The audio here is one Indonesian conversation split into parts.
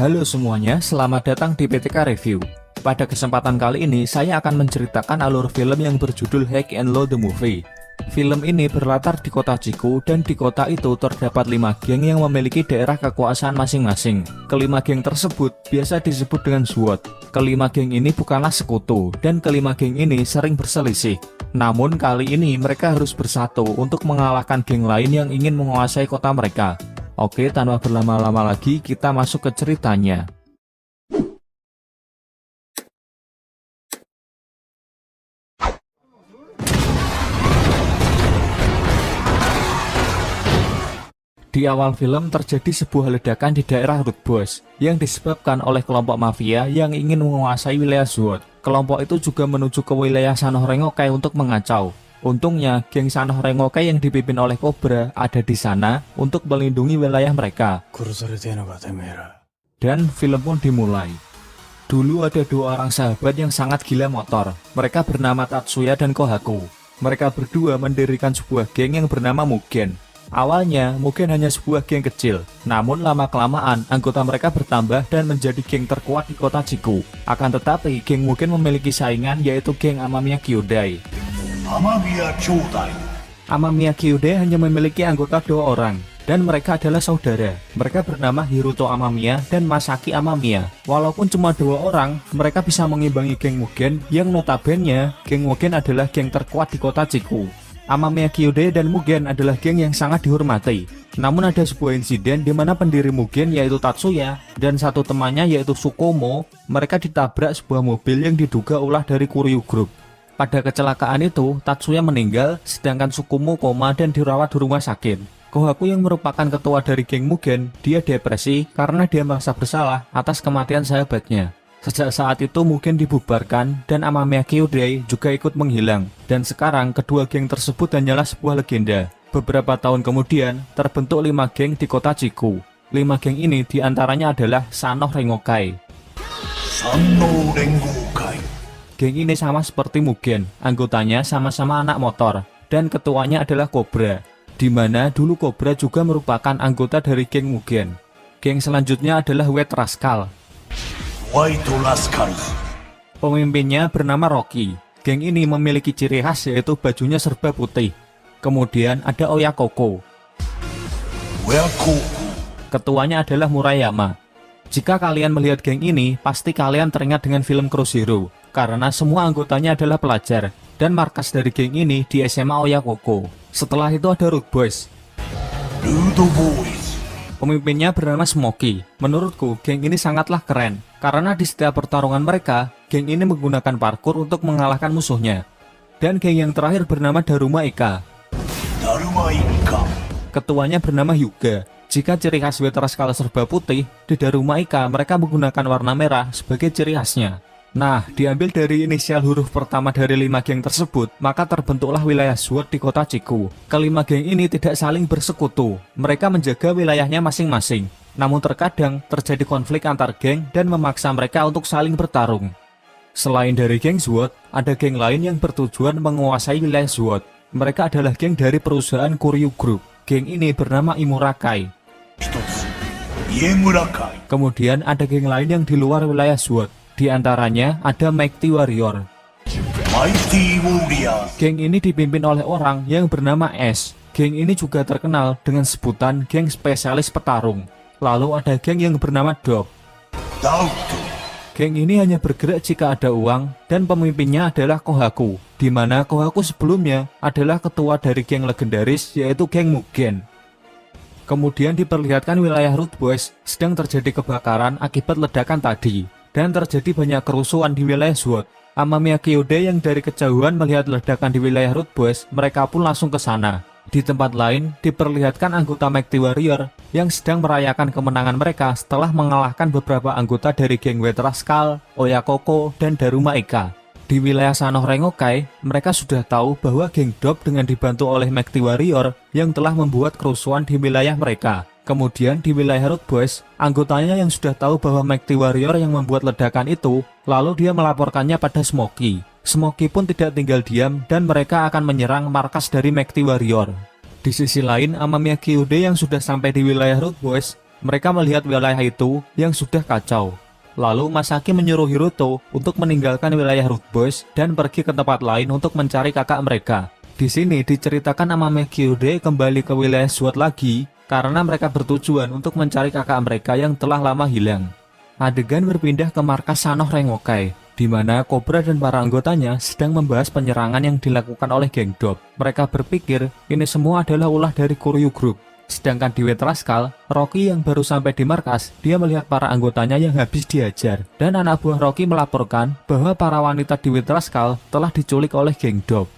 Halo semuanya, selamat datang di PTK Review. Pada kesempatan kali ini, saya akan menceritakan alur film yang berjudul High and Low the Movie. Film ini berlatar di kota Chico, dan di kota itu terdapat 5 geng yang memiliki daerah kekuasaan masing-masing. Kelima geng tersebut biasa disebut dengan SWAT. Kelima geng ini bukanlah sekutu, dan kelima geng ini sering berselisih. Namun kali ini mereka harus bersatu untuk mengalahkan geng lain yang ingin menguasai kota mereka. Oke, tanpa berlama-lama lagi, kita masuk ke ceritanya. Di awal film terjadi sebuah ledakan di daerah Root Boss yang disebabkan oleh kelompok mafia yang ingin menguasai wilayah SWAT. Kelompok itu juga menuju ke wilayah Sanoh Rengokai untuk mengacau. Untungnya, geng Sanoh Rengokai yang dipimpin oleh Cobra ada di sana untuk melindungi wilayah mereka. Dan film pun dimulai. Dulu ada 2 orang sahabat yang sangat gila motor. Mereka bernama Tatsuya dan Kohaku. Mereka berdua mendirikan sebuah geng yang bernama Mugen. Awalnya, Mugen hanya sebuah geng kecil. Namun lama-kelamaan, anggota mereka bertambah dan menjadi geng terkuat di kota Chico. Akan tetapi, geng Mugen memiliki saingan, yaitu geng Amamiya Kyūdai. Amamiya Kyūdai hanya memiliki anggota 2 orang, dan mereka adalah saudara. Mereka bernama Hiruto Amamiya dan Masaki Amamiya. Walaupun cuma 2 orang, mereka bisa mengimbangi geng Mugen, yang notabene geng Mugen adalah geng terkuat di kota Chico. Amamiya Kyūdai dan Mugen adalah geng yang sangat dihormati. Namun ada sebuah insiden di mana pendiri Mugen yaitu Tatsuya dan satu temannya yaitu Tsukumo, mereka ditabrak sebuah mobil yang diduga ulah dari Kuryu Group. Pada kecelakaan itu, Tatsuya meninggal, sedangkan Tsukumo koma dan dirawat di rumah sakit. Kohaku yang merupakan ketua dari geng Mugen, dia depresi karena dia merasa bersalah atas kematian sahabatnya. Sejak saat itu Mugen dibubarkan dan Amamiya Kyūdai juga ikut menghilang. Dan sekarang kedua geng tersebut hanyalah sebuah legenda. Beberapa tahun kemudian, terbentuk 5 geng di kota Chico. 5 geng ini diantaranya adalah Sanoh Rengokai. Geng ini sama seperti Mugen, anggotanya sama-sama anak motor, dan ketuanya adalah Cobra, di mana dulu Cobra juga merupakan anggota dari geng Mugen. Geng selanjutnya adalah White Rascal. Pemimpinnya bernama Rocky. Geng ini memiliki ciri khas yaitu bajunya serba putih. Kemudian ada Oyakoko. Ketuanya adalah Murayama. Jika kalian melihat geng ini, pasti kalian teringat dengan film Cross Hero, karena semua anggotanya adalah pelajar, dan markas dari geng ini di SMA Oyakoko. Setelah itu ada Root Boys. Pemimpinnya bernama Smokey. Menurutku, geng ini sangatlah keren, karena di setiap pertarungan mereka, geng ini menggunakan parkour untuk mengalahkan musuhnya. Dan geng yang terakhir bernama Daruma Ika. Ketuanya bernama Hyuga. Jika ciri khas White Rascal serba putih, di Daruma Ika mereka menggunakan warna merah sebagai ciri khasnya. Nah, diambil dari inisial huruf pertama dari 5 geng tersebut, maka terbentuklah wilayah SWAT di kota Chico. Kelima geng ini tidak saling bersekutu, mereka menjaga wilayahnya masing-masing. Namun terkadang terjadi konflik antar geng dan memaksa mereka untuk saling bertarung. Selain dari geng SWAT, ada geng lain yang bertujuan menguasai wilayah SWAT. Mereka adalah geng dari perusahaan Kuryu Group. Geng ini bernama Imurakai. Kemudian ada geng lain yang di luar wilayah SWAT. Di antaranya ada Mighty Warrior. Geng ini dipimpin oleh orang yang bernama Ash. Geng ini juga terkenal dengan sebutan geng spesialis petarung. Lalu ada geng yang bernama Dog. Geng ini hanya bergerak jika ada uang, dan pemimpinnya adalah Kohaku, di mana Kohaku sebelumnya adalah ketua dari geng legendaris yaitu geng Mugen. Kemudian diperlihatkan wilayah Root Boys sedang terjadi kebakaran akibat ledakan tadi, dan terjadi banyak kerusuhan di wilayah SWAT. Amamiya Kyūdai yang dari kejauhan melihat ledakan di wilayah Root Boys, mereka pun langsung ke sana. Di tempat lain, diperlihatkan anggota Mighty Warrior yang sedang merayakan kemenangan mereka setelah mengalahkan beberapa anggota dari geng White Rascal, Oyakoko, dan Daruma Ika. Di wilayah Sanoh Rengokai, mereka sudah tahu bahwa geng Dog dengan dibantu oleh Mighty Warrior yang telah membuat kerusuhan di wilayah mereka. Kemudian di wilayah Root Boys, anggotanya yang sudah tahu bahwa Mighty Warrior yang membuat ledakan itu, lalu dia melaporkannya pada Smokey. Smokey pun tidak tinggal diam dan mereka akan menyerang markas dari Mighty Warrior. Di sisi lain, Amamiya Kyūdai yang sudah sampai di wilayah Root Boys Mereka melihat wilayah itu yang sudah kacau. Lalu Masaki menyuruh Hiruto untuk meninggalkan wilayah Root Boys dan pergi ke tempat lain untuk mencari kakak mereka. Di sini diceritakan Amame Kyude kembali ke wilayah SWOT lagi karena mereka bertujuan untuk mencari kakak mereka yang telah lama hilang. Adegan berpindah ke markas Sanoh Rengokai, di mana Cobra dan para anggotanya sedang membahas penyerangan yang dilakukan oleh geng Dop. Mereka berpikir ini semua adalah ulah dari Koryu Group. Sedangkan di Wet Rascal, Rocky yang baru sampai di markas, dia melihat para anggotanya yang habis dihajar. Dan anak buah Rocky melaporkan bahwa para wanita di Wet Rascal telah diculik oleh geng Dop.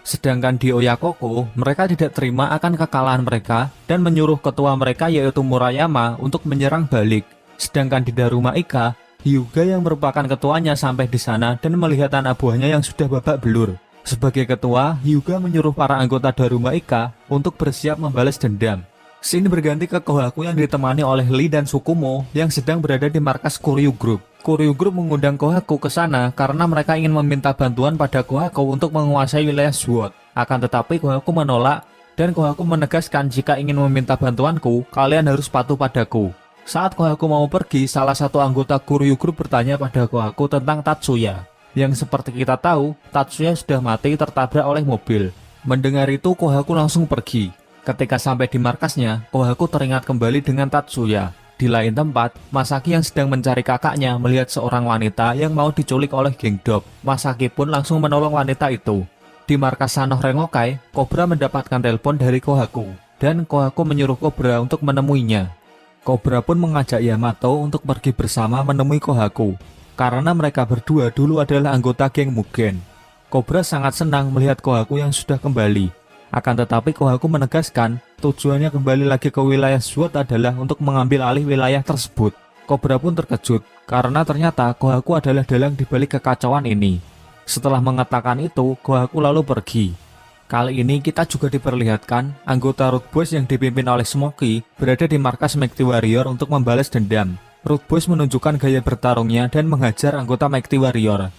Sedangkan di Oyakoko, mereka tidak terima akan kekalahan mereka dan menyuruh ketua mereka yaitu Murayama untuk menyerang balik. Sedangkan di Daruma Ika, Hyuga yang merupakan ketuanya sampai di sana dan melihat anak buahnya yang sudah babak belur. Sebagai ketua, Hyuga menyuruh para anggota Daruma Ika untuk bersiap membalas dendam. Scene berganti ke Kohaku yang ditemani oleh Lee dan Sukumo yang sedang berada di markas Koryu Group. Koryu Group mengundang Kohaku ke sana karena mereka ingin meminta bantuan pada Kohaku untuk menguasai wilayah SWOT. Akan tetapi Kohaku menolak dan Kohaku menegaskan jika ingin meminta bantuanku, kalian harus patuh padaku. Saat Kohaku mau pergi, salah satu anggota Koryu Group bertanya pada Kohaku tentang Tatsuya. Yang seperti kita tahu, Tatsuya sudah mati tertabrak oleh mobil. Mendengar itu, Kohaku langsung pergi. Ketika sampai di markasnya, Kohaku teringat kembali dengan Tatsuya. Di lain tempat, Masaki yang sedang mencari kakaknya melihat seorang wanita yang mau diculik oleh geng Dop. Masaki pun langsung menolong wanita itu. Di markas Sanoh Rengokai, Cobra mendapatkan telepon dari Kohaku, dan Kohaku menyuruh Cobra untuk menemuinya. Cobra pun mengajak Yamato untuk pergi bersama menemui Kohaku, karena mereka berdua dulu adalah anggota geng Mugen. Cobra sangat senang melihat Kohaku yang sudah kembali. Akan tetapi Kohaku menegaskan tujuannya kembali lagi ke wilayah SWOT adalah untuk mengambil alih wilayah tersebut. Cobra pun terkejut karena ternyata Kohaku adalah dalang dibalik kekacauan ini. Setelah mengatakan itu, Kohaku lalu pergi. Kali ini kita juga diperlihatkan anggota Root Boys yang dipimpin oleh Smokey berada di markas Mighty Warrior untuk membalas dendam. Root Boys menunjukkan gaya bertarungnya dan menghajar anggota Mighty Warrior.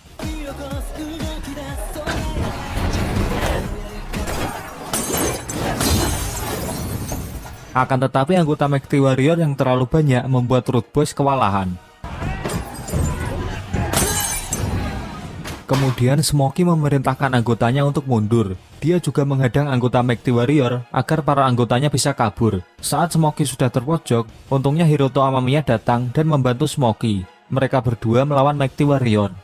Akan tetapi anggota Mighty Warrior yang terlalu banyak membuat Root Boys kewalahan. Kemudian Smokey memerintahkan anggotanya untuk mundur. Dia juga menghadang anggota Mighty Warrior agar para anggotanya bisa kabur. Saat Smokey sudah terpojok, untungnya Hiruto Amamiya datang dan membantu Smokey. Mereka berdua melawan Mighty Warrior.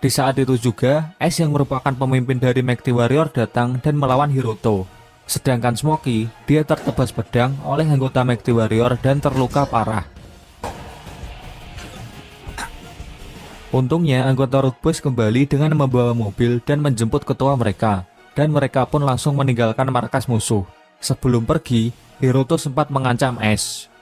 Di saat itu juga, Ace yang merupakan pemimpin dari Mighty Warrior datang dan melawan Hiruto. Sedangkan Smokey, dia tertebas pedang oleh anggota Mighty Warrior dan terluka parah. Untungnya anggota Root Boys kembali dengan membawa mobil dan menjemput ketua mereka. Dan mereka pun langsung meninggalkan markas musuh. Sebelum pergi, Hiruto sempat mengancam Ace.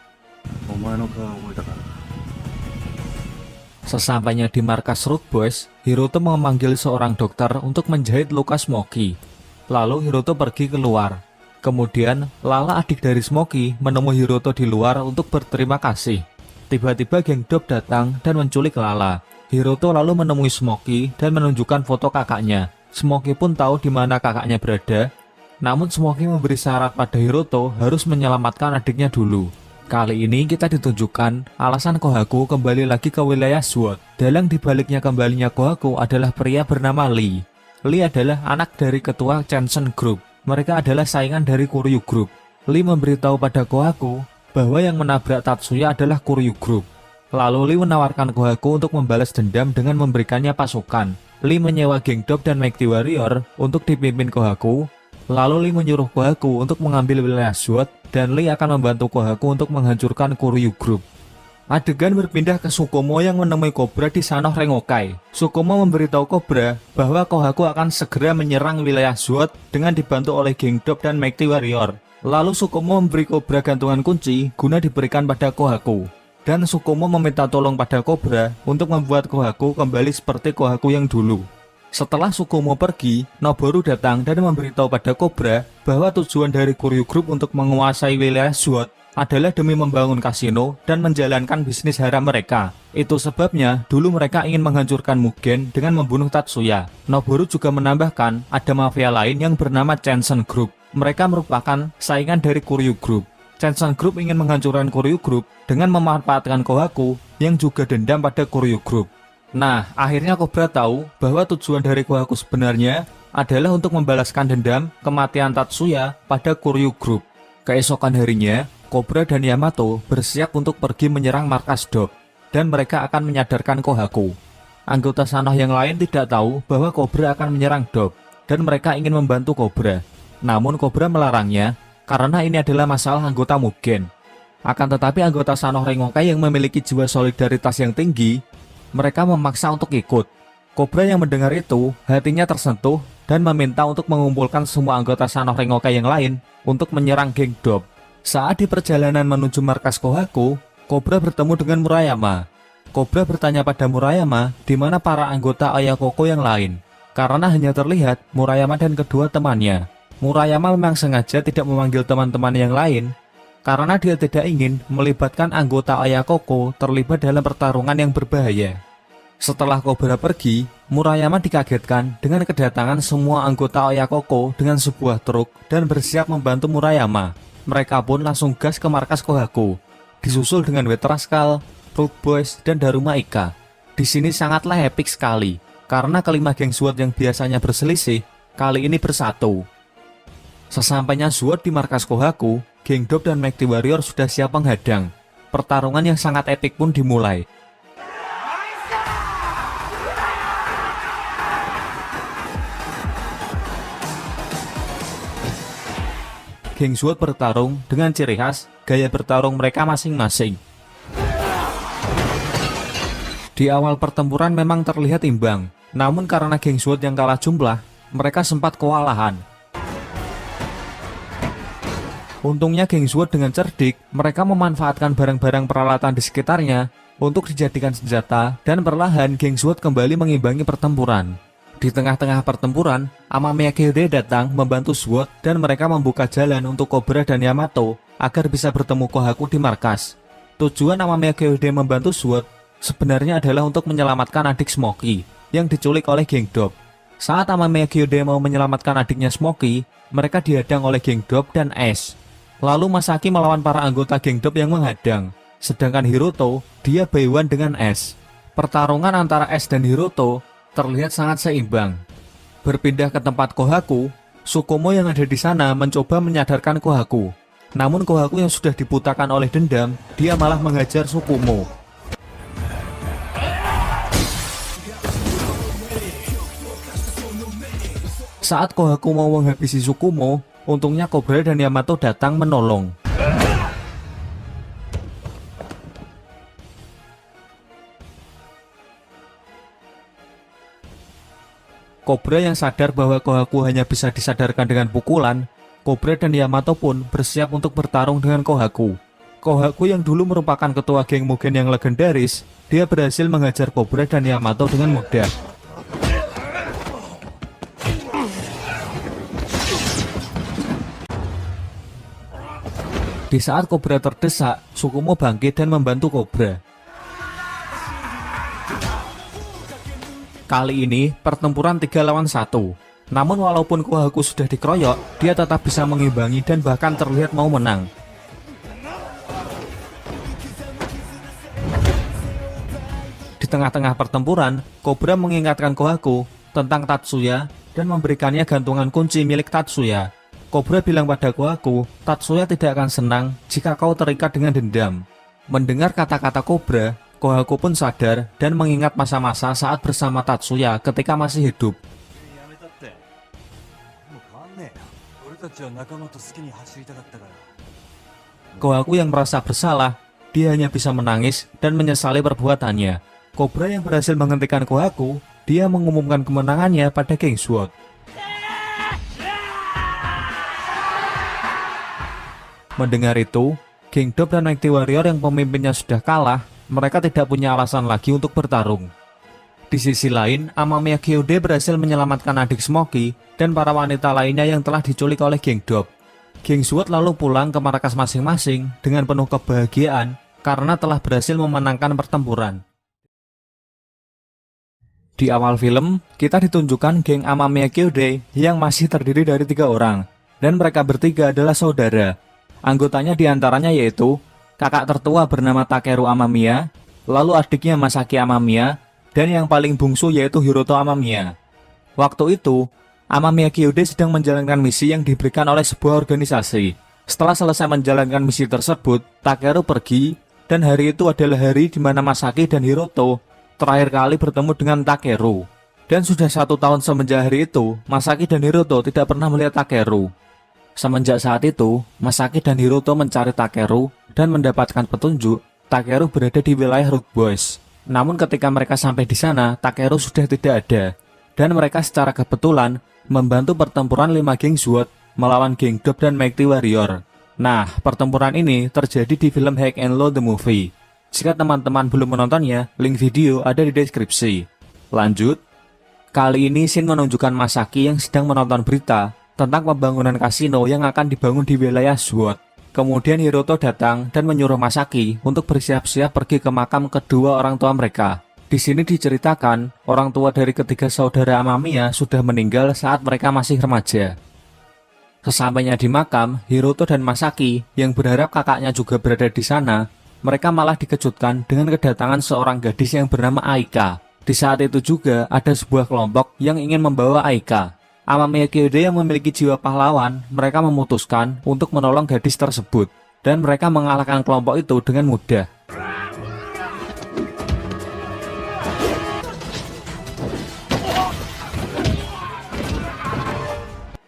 Sesampainya di markas Root Boys, Hiruto memanggil seorang dokter untuk menjahit luka Smokey. Lalu Hiruto pergi keluar. Kemudian Lala, adik dari Smokey, menemui Hiruto di luar untuk berterima kasih. Tiba-tiba geng Dop datang dan menculik Lala. Hiruto lalu menemui Smokey dan menunjukkan foto kakaknya. Smokey pun tahu di mana kakaknya berada. Namun Smokey memberi syarat pada Hiruto harus menyelamatkan adiknya dulu. Kali ini kita ditunjukkan alasan Kohaku kembali lagi ke wilayah SWOT. Dalang dibaliknya kembalinya Kohaku adalah pria bernama Lee. Lee adalah anak dari ketua Chanson Group. Mereka adalah saingan dari Koryu Group. Lee memberitahu pada Kohaku bahwa yang menabrak Tatsuya adalah Koryu Group. Lalu Lee menawarkan Kohaku untuk membalas dendam dengan memberikannya pasukan. Lee menyewa geng Dop dan Mighty Warrior untuk dipimpin Kohaku. Lalu Lee menyuruh Kohaku untuk mengambil wilayah SWOT dan Lee akan membantu Kohaku untuk menghancurkan Koryu Group. Adegan berpindah ke Sukumo yang menemui Cobra di Sanoh Rengokai. Sukumo memberitahu Cobra bahwa Kohaku akan segera menyerang wilayah SWOT dengan dibantu oleh geng Dop dan Mighty Warrior. Lalu Sukumo memberi Cobra gantungan kunci guna diberikan pada Kohaku. Dan Sukumo meminta tolong pada Cobra untuk membuat Kohaku kembali seperti Kohaku yang dulu. Setelah Sukumo pergi, Noboru datang dan memberitahu pada Cobra bahwa tujuan dari Koryu Group untuk menguasai wilayah SWOT adalah demi membangun kasino dan menjalankan bisnis haram mereka. Itu sebabnya dulu mereka ingin menghancurkan Mugen dengan membunuh Tatsuya. Noboru juga menambahkan ada mafia lain yang bernama Chanson Group. Mereka merupakan saingan dari Koryu Group. Chansan Group ingin menghancurkan Koryu Group dengan memanfaatkan Kohaku yang juga dendam pada Koryu Group. Nah, akhirnya Cobra tahu bahwa tujuan dari Kohaku sebenarnya adalah untuk membalaskan dendam kematian Tatsuya pada Koryu Group. Keesokan harinya, Cobra dan Yamato bersiap untuk pergi menyerang markas Dob, dan mereka akan menyadarkan Kohaku. Anggota Sanoh yang lain tidak tahu bahwa Cobra akan menyerang Dob, dan mereka ingin membantu Cobra. Namun Cobra melarangnya, karena ini adalah masalah anggota Mugen. Akan tetapi anggota Sanoh Rengokai yang memiliki jiwa solidaritas yang tinggi, mereka memaksa untuk ikut. Cobra yang mendengar itu, hatinya tersentuh dan meminta untuk mengumpulkan semua anggota Sanoh Rengokai yang lain untuk menyerang geng Dob. Saat di perjalanan menuju markas Kohaku, Cobra bertemu dengan Murayama. Cobra bertanya pada Murayama di mana para anggota Ayakoko yang lain, karena hanya terlihat Murayama dan kedua temannya. Murayama memang sengaja tidak memanggil teman-teman yang lain karena dia tidak ingin melibatkan anggota Ayakoko terlibat dalam pertarungan yang berbahaya. Setelah Cobra pergi, Murayama dikagetkan dengan kedatangan semua anggota Ayakoko dengan sebuah truk dan bersiap membantu Murayama. Mereka pun langsung gas ke markas Kohaku, disusul dengan Wet Rascal, Road Boys, dan Daruma Ika. Di sini sangatlah epik sekali karena kelima geng SWAT yang biasanya berselisih kali ini bersatu. Sesampainya SWAT di markas Kohaku, geng Dob dan Mighty Warrior sudah siap menghadang. Pertarungan yang sangat epik pun dimulai. Geng SWAT bertarung dengan ciri khas gaya bertarung mereka masing-masing. Di awal pertempuran memang terlihat imbang, namun karena geng SWAT yang kalah jumlah, mereka sempat kewalahan. Untungnya geng SWAT dengan cerdik, mereka memanfaatkan barang-barang peralatan di sekitarnya untuk dijadikan senjata dan perlahan geng SWAT kembali mengimbangi pertempuran. Di tengah-tengah pertempuran, Amamiya Kyuubi datang membantu SWAT dan mereka membuka jalan untuk Cobra dan Yamato agar bisa bertemu Kohaku di markas. Tujuan Amamiya Kyuubi membantu SWAT sebenarnya adalah untuk menyelamatkan adik Smokey yang diculik oleh geng Dob. Saat Amamiya Kyuubi mau menyelamatkan adiknya Smokey, mereka dihadang oleh geng Dob dan Ash. Lalu Masaki melawan para anggota geng Dob yang menghadang, sedangkan Hiroto, dia buy one dengan Ash. Pertarungan antara Ash dan Hiroto terlihat sangat seimbang. Berpindah ke tempat Kohaku, Tsukumo yang ada di sana mencoba menyadarkan Kohaku. Namun Kohaku yang sudah dibutakan oleh dendam, dia malah menghajar Tsukumo. Saat Kohaku mau menghabisi Tsukumo, untungnya Cobra dan Yamato datang menolong. Cobra yang sadar bahwa Kohaku hanya bisa disadarkan dengan pukulan, Cobra dan Yamato pun bersiap untuk bertarung dengan Kohaku. Kohaku yang dulu merupakan ketua geng Mugen yang legendaris, dia berhasil menghajar Cobra dan Yamato dengan mudah. Di saat Cobra terdesak, Tsukumo bangkit dan membantu Cobra. Kali ini, pertempuran 3 lawan 1. Namun walaupun Kohaku sudah dikeroyok, dia tetap bisa mengimbangi dan bahkan terlihat mau menang. Di tengah-tengah pertempuran, Cobra mengingatkan Kohaku tentang Tatsuya dan memberikannya gantungan kunci milik Tatsuya. Cobra bilang pada Kohaku, Tatsuya tidak akan senang jika kau terikat dengan dendam. Mendengar kata-kata Cobra, Kohaku pun sadar dan mengingat masa-masa saat bersama Tatsuya ketika masih hidup. Kohaku yang merasa bersalah, dia hanya bisa menangis dan menyesali perbuatannya. Cobra yang berhasil menghentikan Kohaku, dia mengumumkan kemenangannya pada geng SWAT. Mendengar itu, geng Dob dan Mighty Warrior yang pemimpinnya sudah kalah, mereka tidak punya alasan lagi untuk bertarung. Di sisi lain, Amamiya Kyuubi berhasil menyelamatkan adik Smokey dan para wanita lainnya yang telah diculik oleh geng Dob. Geng SWAT lalu pulang ke markas masing-masing dengan penuh kebahagiaan karena telah berhasil memenangkan pertempuran. Di awal film, kita ditunjukkan geng Amamiya Kyuubi yang masih terdiri dari 3 orang, dan mereka bertiga adalah saudara. Anggotanya diantaranya yaitu kakak tertua bernama Takeru Amamiya, lalu adiknya Masaki Amamiya, dan yang paling bungsu yaitu Hiroto Amamiya. Waktu itu, Amamiya Kyude sedang menjalankan misi yang diberikan oleh sebuah organisasi. Setelah selesai menjalankan misi tersebut, Takeru pergi, dan hari itu adalah hari di mana Masaki dan Hiroto terakhir kali bertemu dengan Takeru. Dan sudah 1 tahun semenjak hari itu, Masaki dan Hiroto tidak pernah melihat Takeru. Semenjak saat itu, Masaki dan Hiroto mencari Takeru dan mendapatkan petunjuk Takeru berada di wilayah Root Boys. Namun ketika mereka sampai di sana, Takeru sudah tidak ada. Dan mereka secara kebetulan membantu pertempuran 5 geng SWAT melawan geng Dope dan Mighty Warrior. Nah, pertempuran ini terjadi di film Hack and Low the Movie. Jika teman-teman belum menontonnya, link video ada di deskripsi. Lanjut. Kali ini scene menunjukkan Masaki yang sedang menonton berita tentang pembangunan kasino yang akan dibangun di wilayah SWAT. Kemudian Hiroto datang dan menyuruh Masaki untuk bersiap-siap pergi ke makam kedua orang tua mereka. Di sini diceritakan, orang tua dari ketiga saudara Amamiya sudah meninggal saat mereka masih remaja. Sesampainya di makam, Hiroto dan Masaki yang berharap kakaknya juga berada di sana, mereka malah dikejutkan dengan kedatangan seorang gadis yang bernama Aika. Di saat itu juga ada sebuah kelompok yang ingin membawa Aika. Amamiya Kyude yang memiliki jiwa pahlawan, mereka memutuskan untuk menolong gadis tersebut, dan mereka mengalahkan kelompok itu dengan mudah.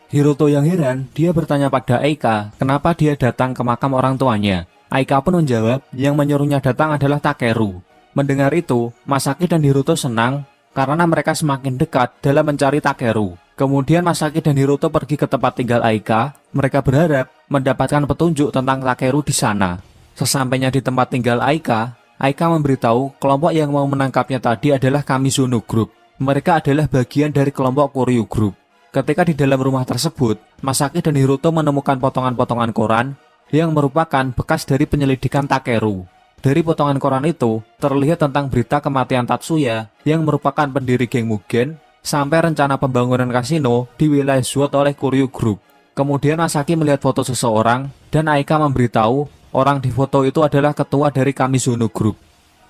Hiroto yang heran, dia bertanya pada Aika kenapa dia datang ke makam orang tuanya. Aika pun menjawab yang menyuruhnya datang adalah Takeru. Mendengar itu, Masaki dan Hiroto senang karena mereka semakin dekat dalam mencari Takeru. Kemudian Masaki dan Hiroto pergi ke tempat tinggal Aika. Mereka berharap mendapatkan petunjuk tentang Takeru di sana. Sesampainya di tempat tinggal Aika, Aika memberitahu kelompok yang mau menangkapnya tadi adalah Kamizuno Group. Mereka adalah bagian dari kelompok Koryu Group. Ketika di dalam rumah tersebut, Masaki dan Hiroto menemukan potongan-potongan koran yang merupakan bekas dari penyelidikan Takeru. Dari potongan koran itu, terlihat tentang berita kematian Tatsuya yang merupakan pendiri geng Mugen, sampai rencana pembangunan kasino di wilayah SWAT oleh Koryu Group. Kemudian Masaki melihat foto seseorang, dan Aika memberitahu orang di foto itu adalah ketua dari Kamizuno Group.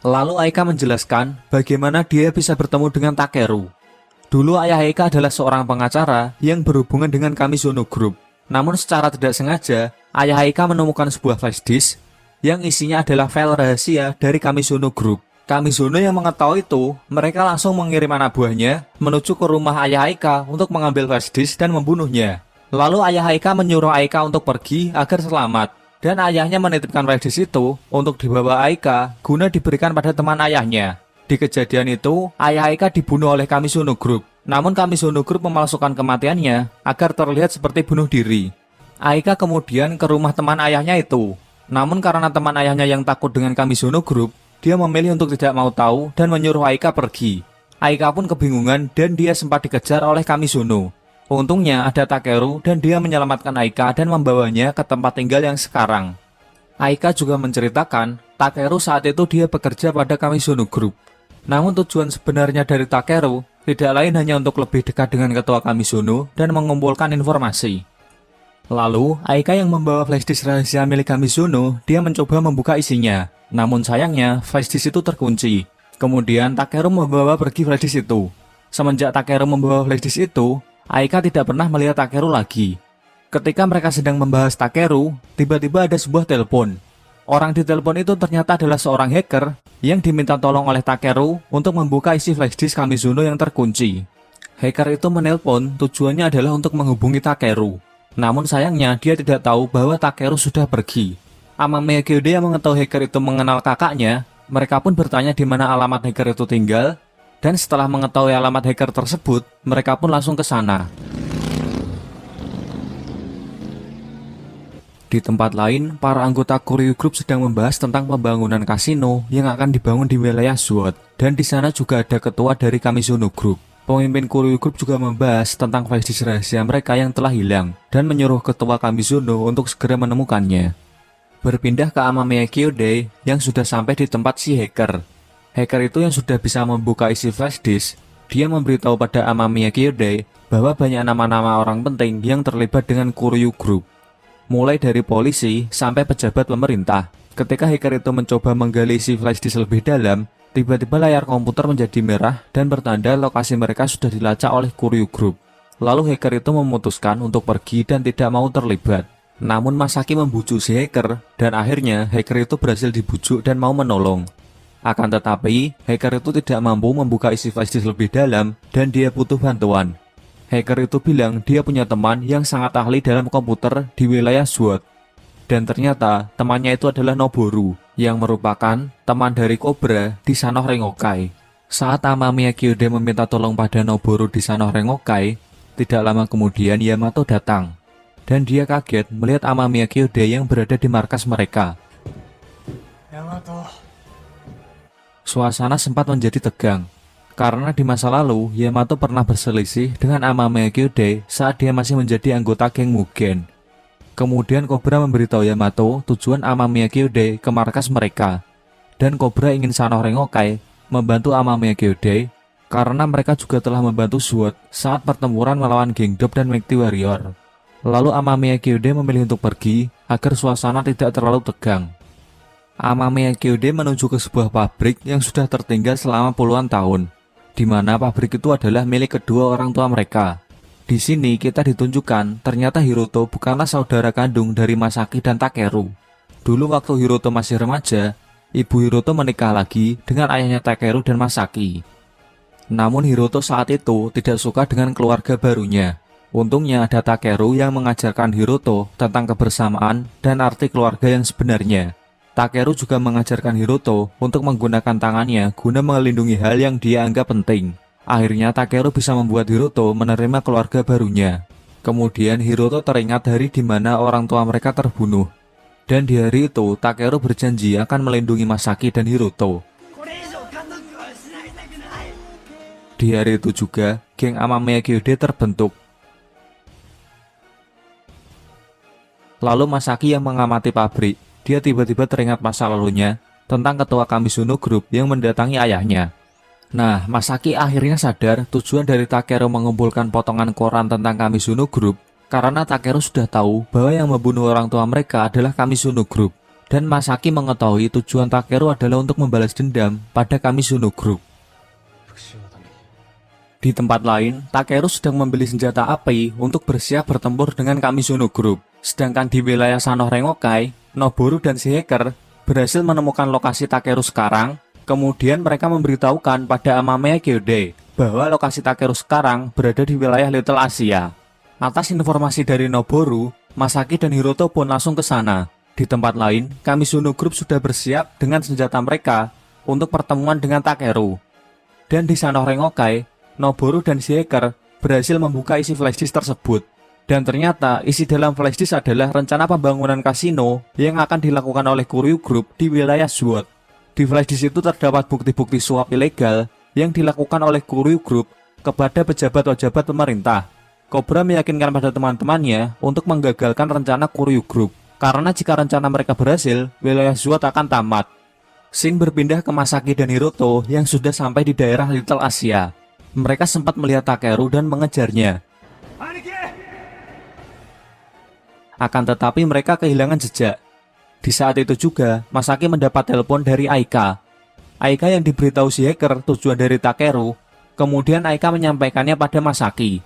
Lalu Aika menjelaskan bagaimana dia bisa bertemu dengan Takeru. Dulu ayah Aika adalah seorang pengacara yang berhubungan dengan Kamizuno Group. Namun secara tidak sengaja, ayah Aika menemukan sebuah flash disk yang isinya adalah file rahasia dari Kamizuno Group. Kamizuno yang mengetahui itu, mereka langsung mengirim anak buahnya menuju ke rumah ayah Aika untuk mengambil flash disk dan membunuhnya. Lalu ayah Aika menyuruh Aika untuk pergi agar selamat, dan ayahnya menitipkan flash disk itu untuk dibawa Aika guna diberikan pada teman ayahnya. Di kejadian itu, ayah Aika dibunuh oleh Kamizuno Group. Namun Kamizuno Group memalsukan kematiannya agar terlihat seperti bunuh diri. Aika kemudian ke rumah teman ayahnya itu. Namun karena teman ayahnya yang takut dengan Kamizuno Group, dia memilih untuk tidak mau tahu dan menyuruh Aika pergi. Aika pun kebingungan dan dia sempat dikejar oleh Kamizuno. Untungnya ada Takeru dan dia menyelamatkan Aika dan membawanya ke tempat tinggal yang sekarang. Aika juga menceritakan, Takeru saat itu dia bekerja pada Kamizuno Group. Namun tujuan sebenarnya dari Takeru tidak lain hanya untuk lebih dekat dengan ketua Kamizuno dan mengumpulkan informasi. Lalu, Aika yang membawa flashdisk rahasia milik Kamizuno, dia mencoba membuka isinya. Namun sayangnya, flashdisk itu terkunci. Kemudian Takeru membawa pergi flashdisk itu. Semenjak Takeru membawa flashdisk itu, Aika tidak pernah melihat Takeru lagi. Ketika mereka sedang membahas Takeru, tiba-tiba ada sebuah telepon. Orang di telepon itu ternyata adalah seorang hacker yang diminta tolong oleh Takeru untuk membuka isi flashdisk Kamizuno yang terkunci. Hacker itu menelpon tujuannya adalah untuk menghubungi Takeru. Namun sayangnya dia tidak tahu bahwa Takeru sudah pergi. Amamiya Kyude yang mengetahui hacker itu mengenal kakaknya, mereka pun bertanya di mana alamat hacker itu tinggal, dan setelah mengetahui alamat hacker tersebut, mereka pun langsung ke sana. Di tempat lain, para anggota Koryu Group sedang membahas tentang pembangunan kasino yang akan dibangun di wilayah SWAT, dan di sana juga ada ketua dari Kamizuno Group. Pemimpin Koryu Group juga membahas tentang flashdisk rahasia mereka yang telah hilang dan menyuruh ketua Kamizuno untuk segera menemukannya. Berpindah ke Amamiya Kyude yang sudah sampai di tempat si hacker. Hacker itu yang sudah bisa membuka isi flashdisk, dia memberitahu pada Amamiya Kyude bahwa banyak nama-nama orang penting yang terlibat dengan Koryu Group. mulai dari polisi sampai pejabat pemerintah. Ketika hacker itu mencoba menggali isi flash disk lebih dalam, tiba-tiba layar komputer menjadi merah dan bertanda lokasi mereka sudah dilacak oleh Kuryu Group. Lalu hacker itu memutuskan untuk pergi dan tidak mau terlibat. Namun Masaki membujuk si hacker dan akhirnya hacker itu berhasil dibujuk dan mau menolong. Akan tetapi, hacker itu tidak mampu membuka isi flash disk lebih dalam dan dia butuh bantuan. Hacker itu bilang dia punya teman yang sangat ahli dalam komputer di wilayah SWAT. Dan ternyata temannya itu adalah Noboru, yang merupakan teman dari Cobra di Sanoh Rengokai. Saat Amamiya Kyode meminta tolong pada Noboru di Sanoh Rengokai, tidak lama kemudian Yamato datang. Dan dia kaget melihat Amamiya Kyode yang berada di markas mereka. Yamato. Suasana sempat menjadi tegang. Karena di masa lalu, Yamato pernah berselisih dengan Amamiya Kyode saat dia masih menjadi anggota geng Mugen. Kemudian Cobra memberitahu Yamato tujuan Amamiya Kyode ke markas mereka. Dan Cobra ingin Sanoh Rengokai membantu Amamiya Kyode karena mereka juga telah membantu SWAT saat pertempuran melawan geng Dob dan Mighty Warrior. Lalu Amamiya Kyode memilih untuk pergi agar suasana tidak terlalu tegang. Amamiya Kyode menuju ke sebuah pabrik yang sudah tertinggal selama puluhan tahun, di mana pabrik itu adalah milik kedua orang tua mereka. Di sini kita ditunjukkan ternyata Hiroto bukanlah saudara kandung dari Masaki dan Takeru. Dulu waktu Hiroto masih remaja, ibu Hiroto menikah lagi dengan ayahnya Takeru dan Masaki. Namun Hiroto saat itu tidak suka dengan keluarga barunya. Untungnya ada Takeru yang mengajarkan Hiroto tentang kebersamaan dan arti keluarga yang sebenarnya. Takeru juga mengajarkan Hiroto untuk menggunakan tangannya guna melindungi hal yang dia anggap penting. Akhirnya Takeru bisa membuat Hiroto menerima keluarga barunya. Kemudian Hiroto teringat hari di mana orang tua mereka terbunuh. Dan di hari itu Takeru berjanji akan melindungi Masaki dan Hiroto. Di hari itu juga, geng Amamiya Kyode terbentuk. Lalu Masaki yang mengamati pabrik, dia tiba-tiba teringat masa lalunya tentang ketua Kamizuno Group yang mendatangi ayahnya. Nah, Masaki akhirnya sadar tujuan dari Takeru mengumpulkan potongan koran tentang Kamizuno Group karena Takeru sudah tahu bahwa yang membunuh orang tua mereka adalah Kamizuno Group. Dan Masaki mengetahui tujuan Takeru adalah untuk membalas dendam pada Kamizuno Group. Di tempat lain, Takeru sedang membeli senjata api untuk bersiap bertempur dengan Kamizuno Group. Sedangkan di wilayah Sanoh Rengokai, Noboru dan si hacker berhasil menemukan lokasi Takeru sekarang. Kemudian mereka memberitahukan pada Amamiya Kyode bahwa lokasi Takeru sekarang berada di wilayah Little Asia. Atas informasi dari Noboru, Masaki dan Hiroto pun langsung ke sana. Di tempat lain, Kamizuno Group sudah bersiap dengan senjata mereka untuk pertemuan dengan Takeru. Dan di Sanoh Rengokai, Noboru dan si hacker berhasil membuka isi flashdisk tersebut. Dan ternyata isi dalam flashdisk adalah rencana pembangunan kasino yang akan dilakukan oleh Kuryu Group di wilayah SWAT. Di flashdisk itu terdapat bukti-bukti suap ilegal yang dilakukan oleh Kuryu Group kepada pejabat-pejabat pemerintah. Cobra meyakinkan pada teman-temannya untuk menggagalkan rencana Kuryu Group, karena jika rencana mereka berhasil, wilayah SWAT akan tamat. Scene berpindah ke Masaki dan Hiroto yang sudah sampai di daerah Little Asia. Mereka sempat melihat Takeru dan mengejarnya. Akan tetapi mereka kehilangan jejak. Di saat itu juga, Masaki mendapat telepon dari Aika. Aika yang diberitahu si hacker tujuan dari Takeru, kemudian Aika menyampaikannya pada Masaki.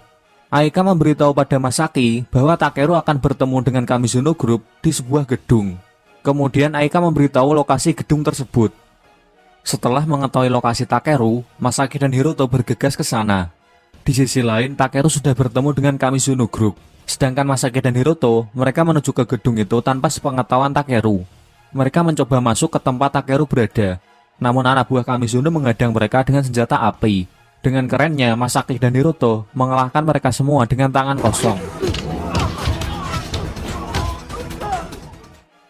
Aika memberitahu pada Masaki bahwa Takeru akan bertemu dengan Kamizuno Group di sebuah gedung. Kemudian Aika memberitahu lokasi gedung tersebut. Setelah mengetahui lokasi Takeru, Masaki dan Hiroto bergegas ke sana. Di sisi lain, Takeru sudah bertemu dengan Kamizuno Group. Sedangkan Masaki dan Hiroto, mereka menuju ke gedung itu tanpa sepengetahuan Takeru. Mereka mencoba masuk ke tempat Takeru berada. Namun anak buah Kamizuno menghadang mereka dengan senjata api. Dengan kerennya, Masaki dan Hiroto mengalahkan mereka semua dengan tangan kosong.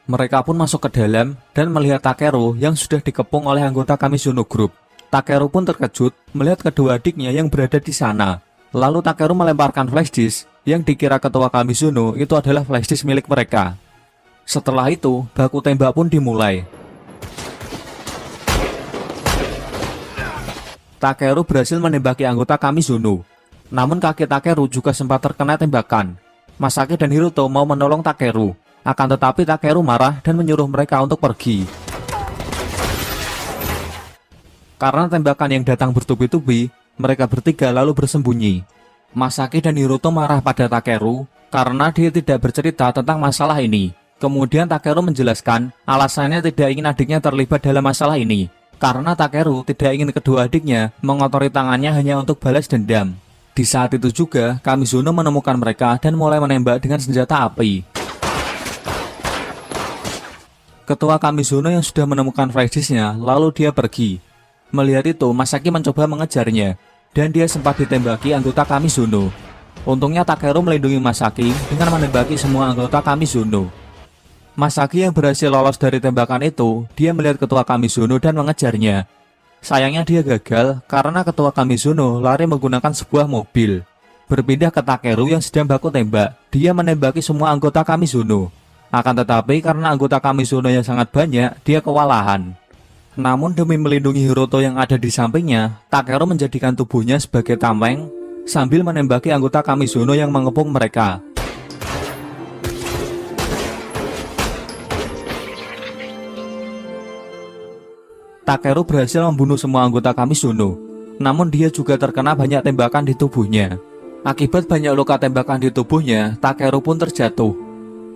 Mereka pun masuk ke dalam dan melihat Takeru yang sudah dikepung oleh anggota Kamizuno Group. Takeru pun terkejut melihat kedua adiknya yang berada di sana. Lalu Takeru melemparkan flashdisk yang dikira ketua Kamizuno itu adalah flashdisk milik mereka. Setelah itu, baku tembak pun dimulai. Takeru berhasil menembaki anggota Kamizuno. Namun kaki Takeru juga sempat terkena tembakan. Masaki dan Hiroto mau menolong Takeru. Akan tetapi Takeru marah dan menyuruh mereka untuk pergi. Karena tembakan yang datang bertubi-tubi, mereka bertiga lalu bersembunyi. Masaki dan Hiruto marah pada Takeru karena dia tidak bercerita tentang masalah ini. Kemudian Takeru menjelaskan alasannya tidak ingin adiknya terlibat dalam masalah ini. Karena Takeru tidak ingin kedua adiknya mengotori tangannya hanya untuk balas dendam. Di saat itu juga, Kamizuno menemukan mereka dan mulai menembak dengan senjata api. Ketua Kamizuno yang sudah menemukan flash disk-nya, lalu dia pergi. Melihat itu, Masaki mencoba mengejarnya, dan dia sempat ditembaki anggota Kamizuno. Untungnya Takeru melindungi Masaki dengan menembaki semua anggota Kamizuno. Masaki yang berhasil lolos dari tembakan itu, dia melihat ketua Kamizuno dan mengejarnya. Sayangnya dia gagal karena ketua Kamizuno lari menggunakan sebuah mobil. Berpindah ke Takeru yang sedang baku tembak, dia menembaki semua anggota Kamizuno. Akan tetapi karena anggota Kamizuno yang sangat banyak, dia kewalahan. Namun demi melindungi Hiruto yang ada di sampingnya, Takeru menjadikan tubuhnya sebagai tameng sambil menembaki anggota Kamizuno yang mengepung mereka. Takeru berhasil membunuh semua anggota Kamizuno, namun dia juga terkena banyak tembakan di tubuhnya. Akibat banyak luka tembakan di tubuhnya, Takeru pun terjatuh.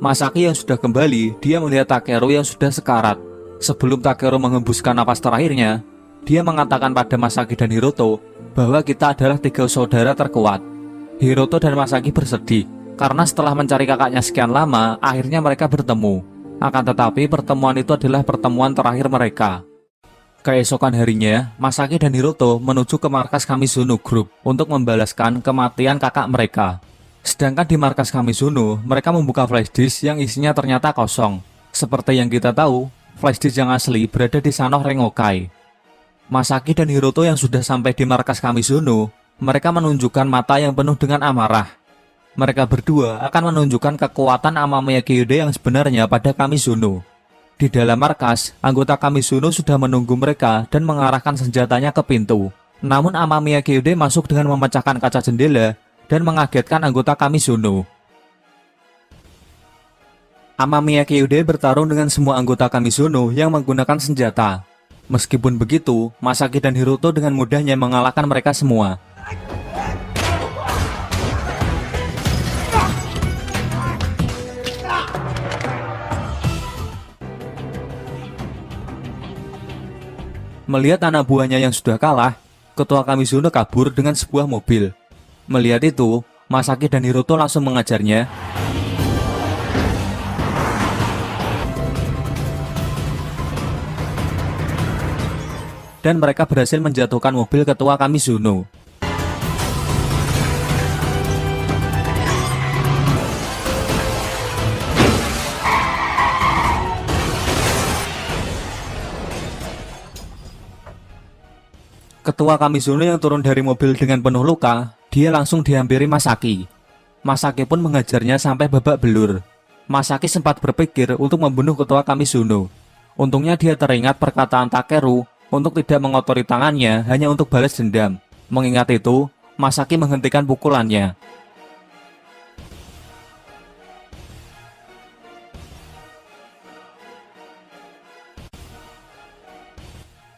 Masaki yang sudah kembali, dia melihat Takeru yang sudah sekarat. Sebelum Takeru menghembuskan napas terakhirnya, dia mengatakan pada Masaki dan Hiruto bahwa kita adalah 3 saudara terkuat. Hiruto dan Masaki bersedih, karena setelah mencari kakaknya sekian lama, akhirnya mereka bertemu. Akan tetapi pertemuan itu adalah pertemuan terakhir mereka. Keesokan harinya, Masaki dan Hiruto menuju ke markas Kamizuno Group untuk membalaskan kematian kakak mereka. Sedangkan di markas Kamizuno, mereka membuka flash disk yang isinya ternyata kosong. Seperti yang kita tahu, flash disk yang asli berada di Sanoh Rengokai. Masaki dan Hiruto yang sudah sampai di markas Kamizuno, mereka menunjukkan mata yang penuh dengan amarah. Mereka berdua akan menunjukkan kekuatan Amamiya Kyuude yang sebenarnya pada Kamizuno. Di dalam markas, anggota Kamizuno sudah menunggu mereka dan mengarahkan senjatanya ke pintu. Namun Amamiya Kyuude masuk dengan memecahkan kaca jendela dan mengagetkan anggota Kamizuno. Amamiya Kyuude bertarung dengan semua anggota Kamizuno yang menggunakan senjata. Meskipun begitu, Masaki dan Hiruto dengan mudahnya mengalahkan mereka semua. Melihat anak buahnya yang sudah kalah, ketua Kamizuno kabur dengan sebuah mobil. Melihat itu, Masaki dan Hiruto langsung mengajarnya. Dan mereka berhasil menjatuhkan mobil ketua Kamizuno. Ketua Kamizuno yang turun dari mobil dengan penuh luka, dia langsung dihampiri Masaki. Masaki pun mengajarnya sampai babak belur. Masaki sempat berpikir untuk membunuh ketua Kamizuno. Untungnya dia teringat perkataan Takeru untuk tidak mengotori tangannya hanya untuk balas dendam. Mengingat itu, Masaki menghentikan pukulannya.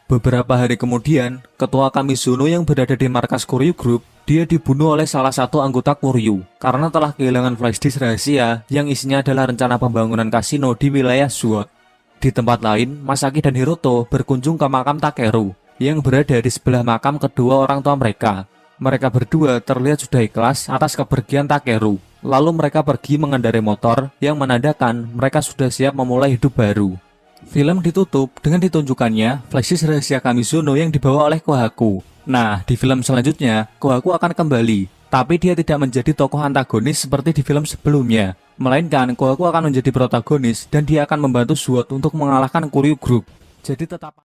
Beberapa hari kemudian, ketua Kamizuno yang berada di markas Koryu Group, dia dibunuh oleh salah satu anggota Koryu karena telah kehilangan flash disk rahasia yang isinya adalah rencana pembangunan kasino di wilayah Zuot. Di tempat lain, Masaki dan Hiruto berkunjung ke makam Takeru yang berada di sebelah makam kedua orang tua mereka. Mereka berdua terlihat sudah ikhlas atas kepergian Takeru. Lalu mereka pergi mengendarai motor yang menandakan mereka sudah siap memulai hidup baru. Film ditutup dengan ditunjukkannya flash disk rahasia Kamizuno yang dibawa oleh Kohaku. Nah, di film selanjutnya, Kohaku akan kembali, tapi dia tidak menjadi tokoh antagonis seperti di film sebelumnya. Melainkan, Kohaku akan menjadi protagonis dan dia akan membantu Zuot untuk mengalahkan Koryu Group. Jadi tetap...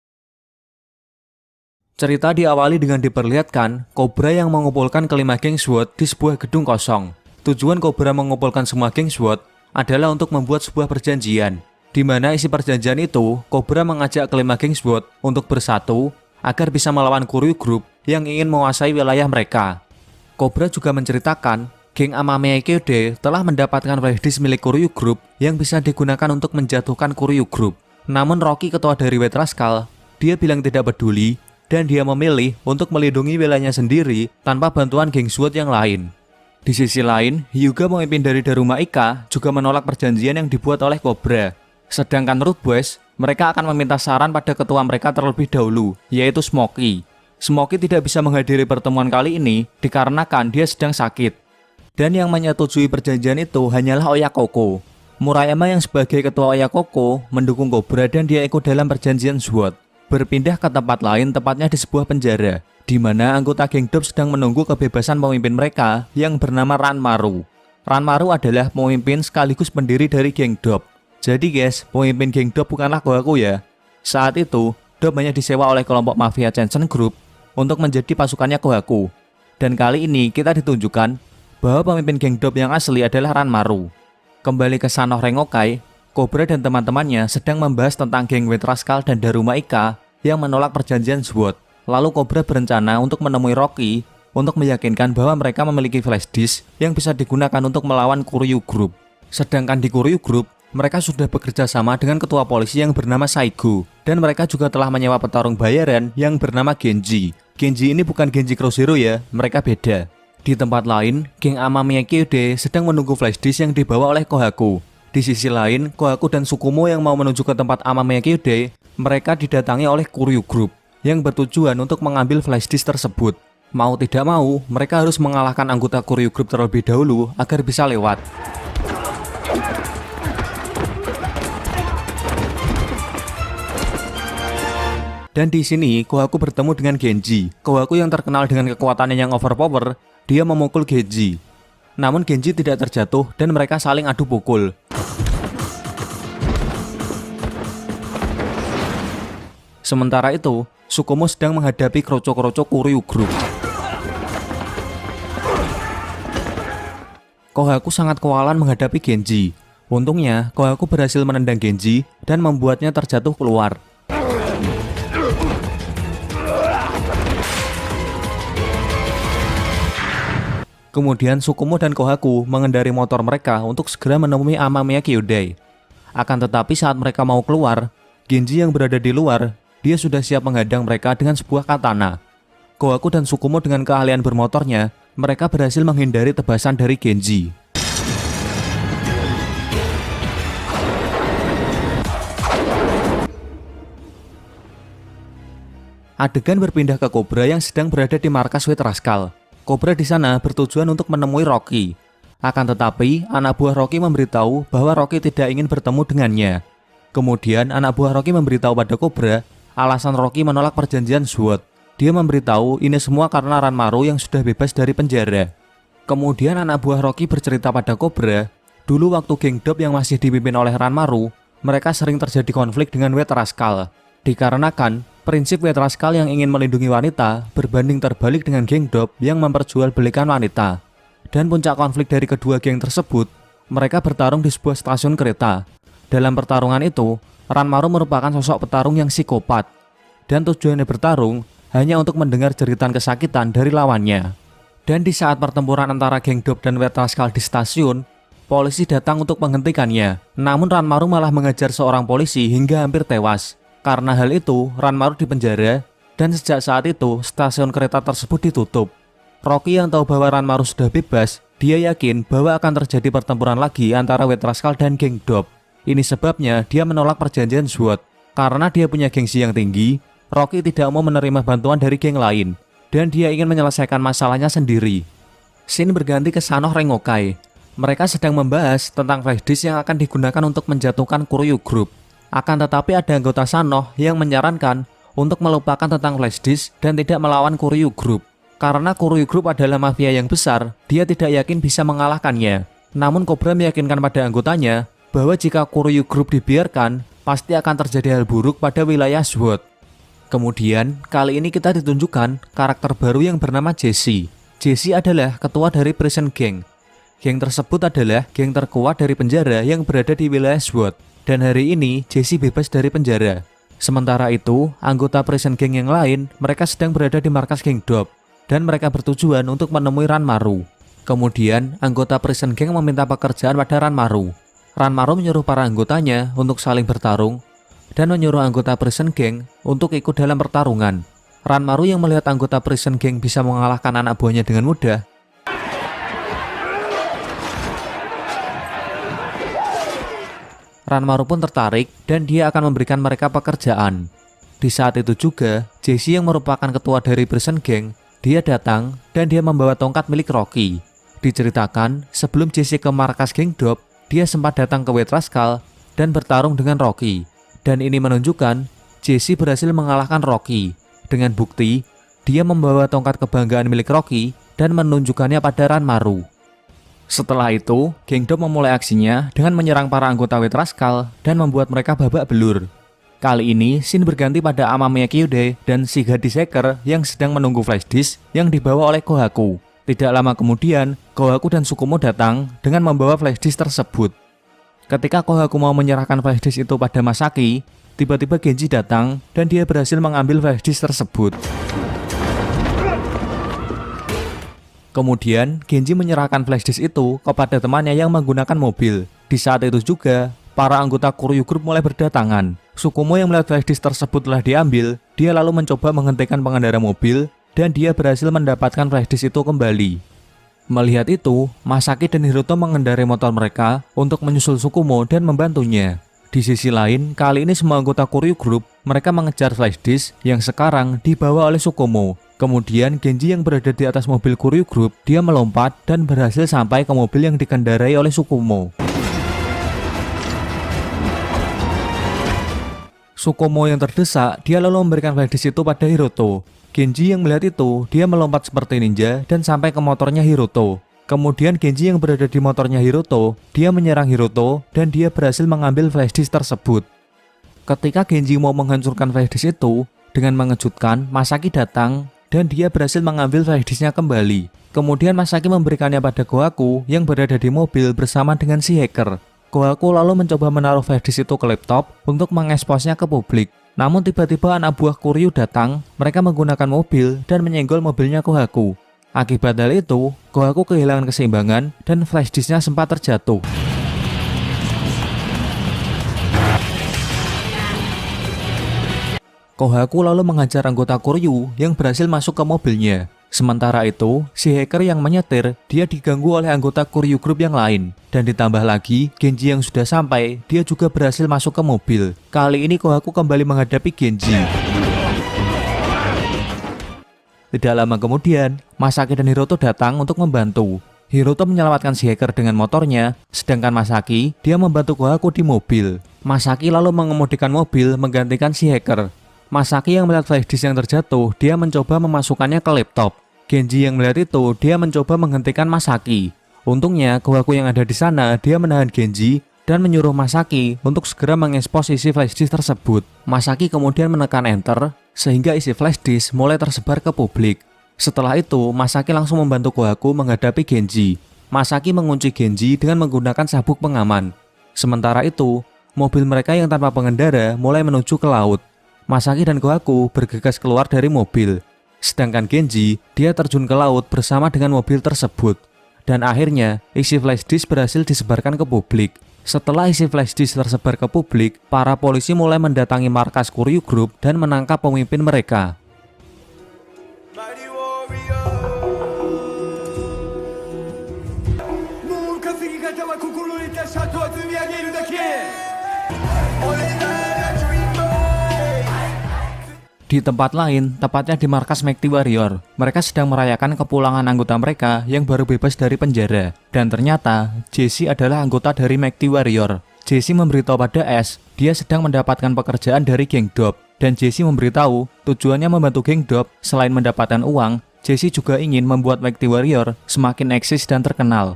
Cerita diawali dengan diperlihatkan Cobra yang mengumpulkan kelima geng SWAT di sebuah gedung kosong. Tujuan Cobra mengumpulkan semua geng SWAT adalah untuk membuat sebuah perjanjian, di mana isi perjanjian itu, Cobra mengajak kelima geng SWAT untuk bersatu agar bisa melawan Koryu Group yang ingin menguasai wilayah mereka. Cobra juga menceritakan Geng Amamiya Kyode telah mendapatkan flashdisk milik Kuryu Group yang bisa digunakan untuk menjatuhkan Kuryu Group. Namun Rocky, ketua dari White Rascal, dia bilang tidak peduli dan dia memilih untuk melindungi wilayahnya sendiri tanpa bantuan geng SWAT yang lain. Di sisi lain, Hyuga, pemimpin dari Daruma Ika, juga menolak perjanjian yang dibuat oleh Cobra. Sedangkan Root Boys, mereka akan meminta saran pada ketua mereka terlebih dahulu, yaitu Smokey. Smokey tidak bisa menghadiri pertemuan kali ini dikarenakan dia sedang sakit. Dan yang menyetujui perjanjian itu hanyalah Oyakoko. Murayama yang sebagai ketua Oyakoko mendukung Cobra dan dia ikut dalam perjanjian SWAT. Berpindah ke tempat lain, tepatnya di sebuah penjara, di mana anggota geng Dope sedang menunggu kebebasan pemimpin mereka yang bernama Ranmaru. Ranmaru adalah pemimpin sekaligus pendiri dari geng Dope. Jadi guys, pemimpin geng Dope bukanlah Kohaku ya. Saat itu, Dope hanya disewa oleh kelompok mafia Chanson Group untuk menjadi pasukannya Kohaku. Dan kali ini kita ditunjukkan bahwa pemimpin geng Dope yang asli adalah Ranmaru. Kembali ke Sanoh Rengokai, Cobra dan teman-temannya sedang membahas tentang geng White Rascal dan Daruma Ika yang menolak perjanjian SWAT. Lalu Cobra berencana untuk menemui Rocky untuk meyakinkan bahwa mereka memiliki flashdisk yang bisa digunakan untuk melawan Kuryu Group. Sedangkan di Kuryu Group, mereka sudah bekerja sama dengan ketua polisi yang bernama Saigo, dan mereka juga telah menyewa petarung bayaran yang bernama Genji. Genji ini bukan Genji Cross Hero ya, mereka beda. Di tempat lain, geng Amamiya Kyode sedang menunggu flashdisk yang dibawa oleh Kohaku. Di sisi lain, Kohaku dan Tsukumo yang mau menuju ke tempat Amamiya Kyode, mereka didatangi oleh Kuryu Group yang bertujuan untuk mengambil flashdisk tersebut. Mau tidak mau, mereka harus mengalahkan anggota Kuryu Group terlebih dahulu agar bisa lewat. Dan di sini, Kohaku bertemu dengan Genji. Kohaku yang terkenal dengan kekuatannya yang overpower, dia memukul Genji. Namun Genji tidak terjatuh dan mereka saling adu pukul. Sementara itu, Tsukumo sedang menghadapi kroco-kroco Kuryu Group. Kohaku sangat kewalahan menghadapi Genji. Untungnya, Kohaku berhasil menendang Genji dan membuatnya terjatuh keluar. Kemudian Tsukumo dan Kohaku mengendari motor mereka untuk segera menemui Amamiya Kyode. Akan tetapi saat mereka mau keluar, Genji yang berada di luar, dia sudah siap menghadang mereka dengan sebuah katana. Kohaku dan Tsukumo dengan keahlian bermotornya, mereka berhasil menghindari tebasan dari Genji. Adegan berpindah ke Cobra yang sedang berada di markas White Rascal. Cobra di sana bertujuan untuk menemui Rocky. Akan tetapi, anak buah Rocky memberitahu bahwa Rocky tidak ingin bertemu dengannya. Kemudian, anak buah Rocky memberitahu pada Cobra alasan Rocky menolak perjanjian SWAT. Dia memberitahu ini semua karena Ranmaru yang sudah bebas dari penjara. Kemudian, anak buah Rocky bercerita pada Cobra, dulu waktu geng Dope yang masih dipimpin oleh Ranmaru, mereka sering terjadi konflik dengan White Rascal. Dikarenakan prinsip White Rascal yang ingin melindungi wanita berbanding terbalik dengan geng Dope yang memperjualbelikan wanita. Dan puncak konflik dari kedua geng tersebut, mereka bertarung di sebuah stasiun kereta. Dalam pertarungan itu, Ranmaru merupakan sosok petarung yang psikopat. Dan tujuannya bertarung hanya untuk mendengar jeritan kesakitan dari lawannya. Dan di saat pertempuran antara geng Dope dan White Rascal di stasiun, polisi datang untuk menghentikannya. Namun Ranmaru malah mengejar seorang polisi hingga hampir tewas. Karena hal itu, Ranmaru dipenjara, dan sejak saat itu, stasiun kereta tersebut ditutup. Rocky yang tahu bahwa Ranmaru sudah bebas, dia yakin bahwa akan terjadi pertempuran lagi antara White Rascal dan geng Dope. Ini sebabnya dia menolak perjanjian SWAT. Karena dia punya gengsi yang tinggi, Rocky tidak mau menerima bantuan dari geng lain, dan dia ingin menyelesaikan masalahnya sendiri. Scene berganti ke Sanoh Rengokai. Mereka sedang membahas tentang flashdisk yang akan digunakan untuk menjatuhkan Kuryu Group. Akan tetapi ada anggota Sanoh yang menyarankan untuk melupakan tentang flashdisk dan tidak melawan Kuryu Group. Karena Kuryu Group adalah mafia yang besar, dia tidak yakin bisa mengalahkannya. Namun Cobra meyakinkan pada anggotanya bahwa jika Kuryu Group dibiarkan, pasti akan terjadi hal buruk pada wilayah SWAT. Kemudian, kali ini kita ditunjukkan karakter baru yang bernama Jesse. Jesse adalah ketua dari Prison Gang. Geng tersebut adalah geng terkuat dari penjara yang berada di wilayah SWAT. Dan hari ini, Jesse bebas dari penjara. Sementara itu, anggota Prison Gang yang lain, mereka sedang berada di markas geng Dope. Dan mereka bertujuan untuk menemui Ranmaru. Kemudian, anggota Prison Gang meminta pekerjaan pada Ranmaru. Ranmaru menyuruh para anggotanya untuk saling bertarung dan menyuruh anggota Prison Gang untuk ikut dalam pertarungan. Ranmaru yang melihat anggota Prison Gang bisa mengalahkan anak buahnya dengan mudah, Ranmaru pun tertarik dan dia akan memberikan mereka pekerjaan. Di saat itu juga, Jesse yang merupakan ketua dari Prison Gang, dia datang dan dia membawa tongkat milik Rocky. Diceritakan, sebelum Jesse ke markas geng Dop, dia sempat datang ke White Rascal dan bertarung dengan Rocky. Dan ini menunjukkan, Jesse berhasil mengalahkan Rocky. Dengan bukti, dia membawa tongkat kebanggaan milik Rocky dan menunjukkannya pada Ranmaru. Setelah itu, geng Dop memulai aksinya dengan menyerang para anggota White Rascal dan membuat mereka babak belur. Kali ini, scene berganti pada Amamiya Kyude dan si gadis hacker yang sedang menunggu flash disk yang dibawa oleh Kohaku. Tidak lama kemudian, Kohaku dan Tsukumo datang dengan membawa flash disk tersebut. Ketika Kohaku mau menyerahkan flash disk itu pada Masaki, tiba-tiba Genji datang dan dia berhasil mengambil flash disk tersebut. Kemudian, Genji menyerahkan flash disk itu kepada temannya yang menggunakan mobil. Di saat itu juga, para anggota Kuryu Group mulai berdatangan. Tsukumo yang melihat flash disk tersebut telah diambil, dia lalu mencoba menghentikan pengendara mobil, dan dia berhasil mendapatkan flash disk itu kembali. Melihat itu, Masaki dan Hiroto mengendarai motor mereka untuk menyusul Tsukumo dan membantunya. Di sisi lain, kali ini semua anggota Kuryu Group, mereka mengejar flash disk yang sekarang dibawa oleh Tsukumo. Kemudian Genji yang berada di atas mobil Kuryu Group, dia melompat dan berhasil sampai ke mobil yang dikendarai oleh Tsukumo. Tsukumo yang terdesak, dia lalu memberikan flash disk itu pada Hiroto. Genji yang melihat itu, dia melompat seperti ninja dan sampai ke motornya Hiroto. Kemudian Genji yang berada di motornya Hiroto, dia menyerang Hiroto dan dia berhasil mengambil flash disk tersebut. Ketika Genji mau menghancurkan flash disk itu, dengan mengejutkan, Masaki datang dan dia berhasil mengambil flash disknya kembali. Kemudian Masaki memberikannya pada Kohaku yang berada di mobil bersama dengan si hacker. Kohaku lalu mencoba menaruh flash disk itu ke laptop untuk mengeksposnya ke publik. Namun tiba-tiba anak buah Kuryu datang, mereka menggunakan mobil dan menyenggol mobilnya Kohaku. Akibat hal itu, Kohaku kehilangan keseimbangan dan flash disknya sempat terjatuh. Kohaku lalu menghajar anggota Kuryu yang berhasil masuk ke mobilnya. Sementara itu, si hacker yang menyetir, dia diganggu oleh anggota Kuryu Group yang lain. Dan ditambah lagi, Genji yang sudah sampai, dia juga berhasil masuk ke mobil. Kali ini Kohaku kembali menghadapi Genji. Tidak lama kemudian, Masaki dan Hiroto datang untuk membantu. Hiroto menyelamatkan si hacker dengan motornya, sedangkan Masaki, dia membantu Kohaku di mobil. Masaki lalu mengemudikan mobil menggantikan si hacker. Masaki yang melihat flash disk yang terjatuh, dia mencoba memasukkannya ke laptop. Genji yang melihat itu, dia mencoba menghentikan Masaki. Untungnya, Kohaku yang ada di sana, dia menahan Genji dan menyuruh Masaki untuk segera mengekspos isi flash disk tersebut. Masaki kemudian menekan enter, sehingga isi flash disk mulai tersebar ke publik. Setelah itu, Masaki langsung membantu Kohaku menghadapi Genji. Masaki mengunci Genji dengan menggunakan sabuk pengaman. Sementara itu, mobil mereka yang tanpa pengendara mulai menuju ke laut. Masaki dan Kohaku bergegas keluar dari mobil. Sedangkan Genji, dia terjun ke laut bersama dengan mobil tersebut. Dan akhirnya, isi flash disk berhasil disebarkan ke publik. Setelah isi flash disk tersebar ke publik, para polisi mulai mendatangi markas Kuryu Group dan menangkap pemimpin mereka. Di tempat lain, tepatnya di markas McT Warrior, mereka sedang merayakan kepulangan anggota mereka yang baru bebas dari penjara. Dan ternyata, Jesse adalah anggota dari McT Warrior. Jesse memberitahu pada Ash, dia sedang mendapatkan pekerjaan dari geng Dop. Dan Jesse memberitahu, tujuannya membantu geng Dop, selain mendapatkan uang, Jesse juga ingin membuat McT Warrior semakin eksis dan terkenal.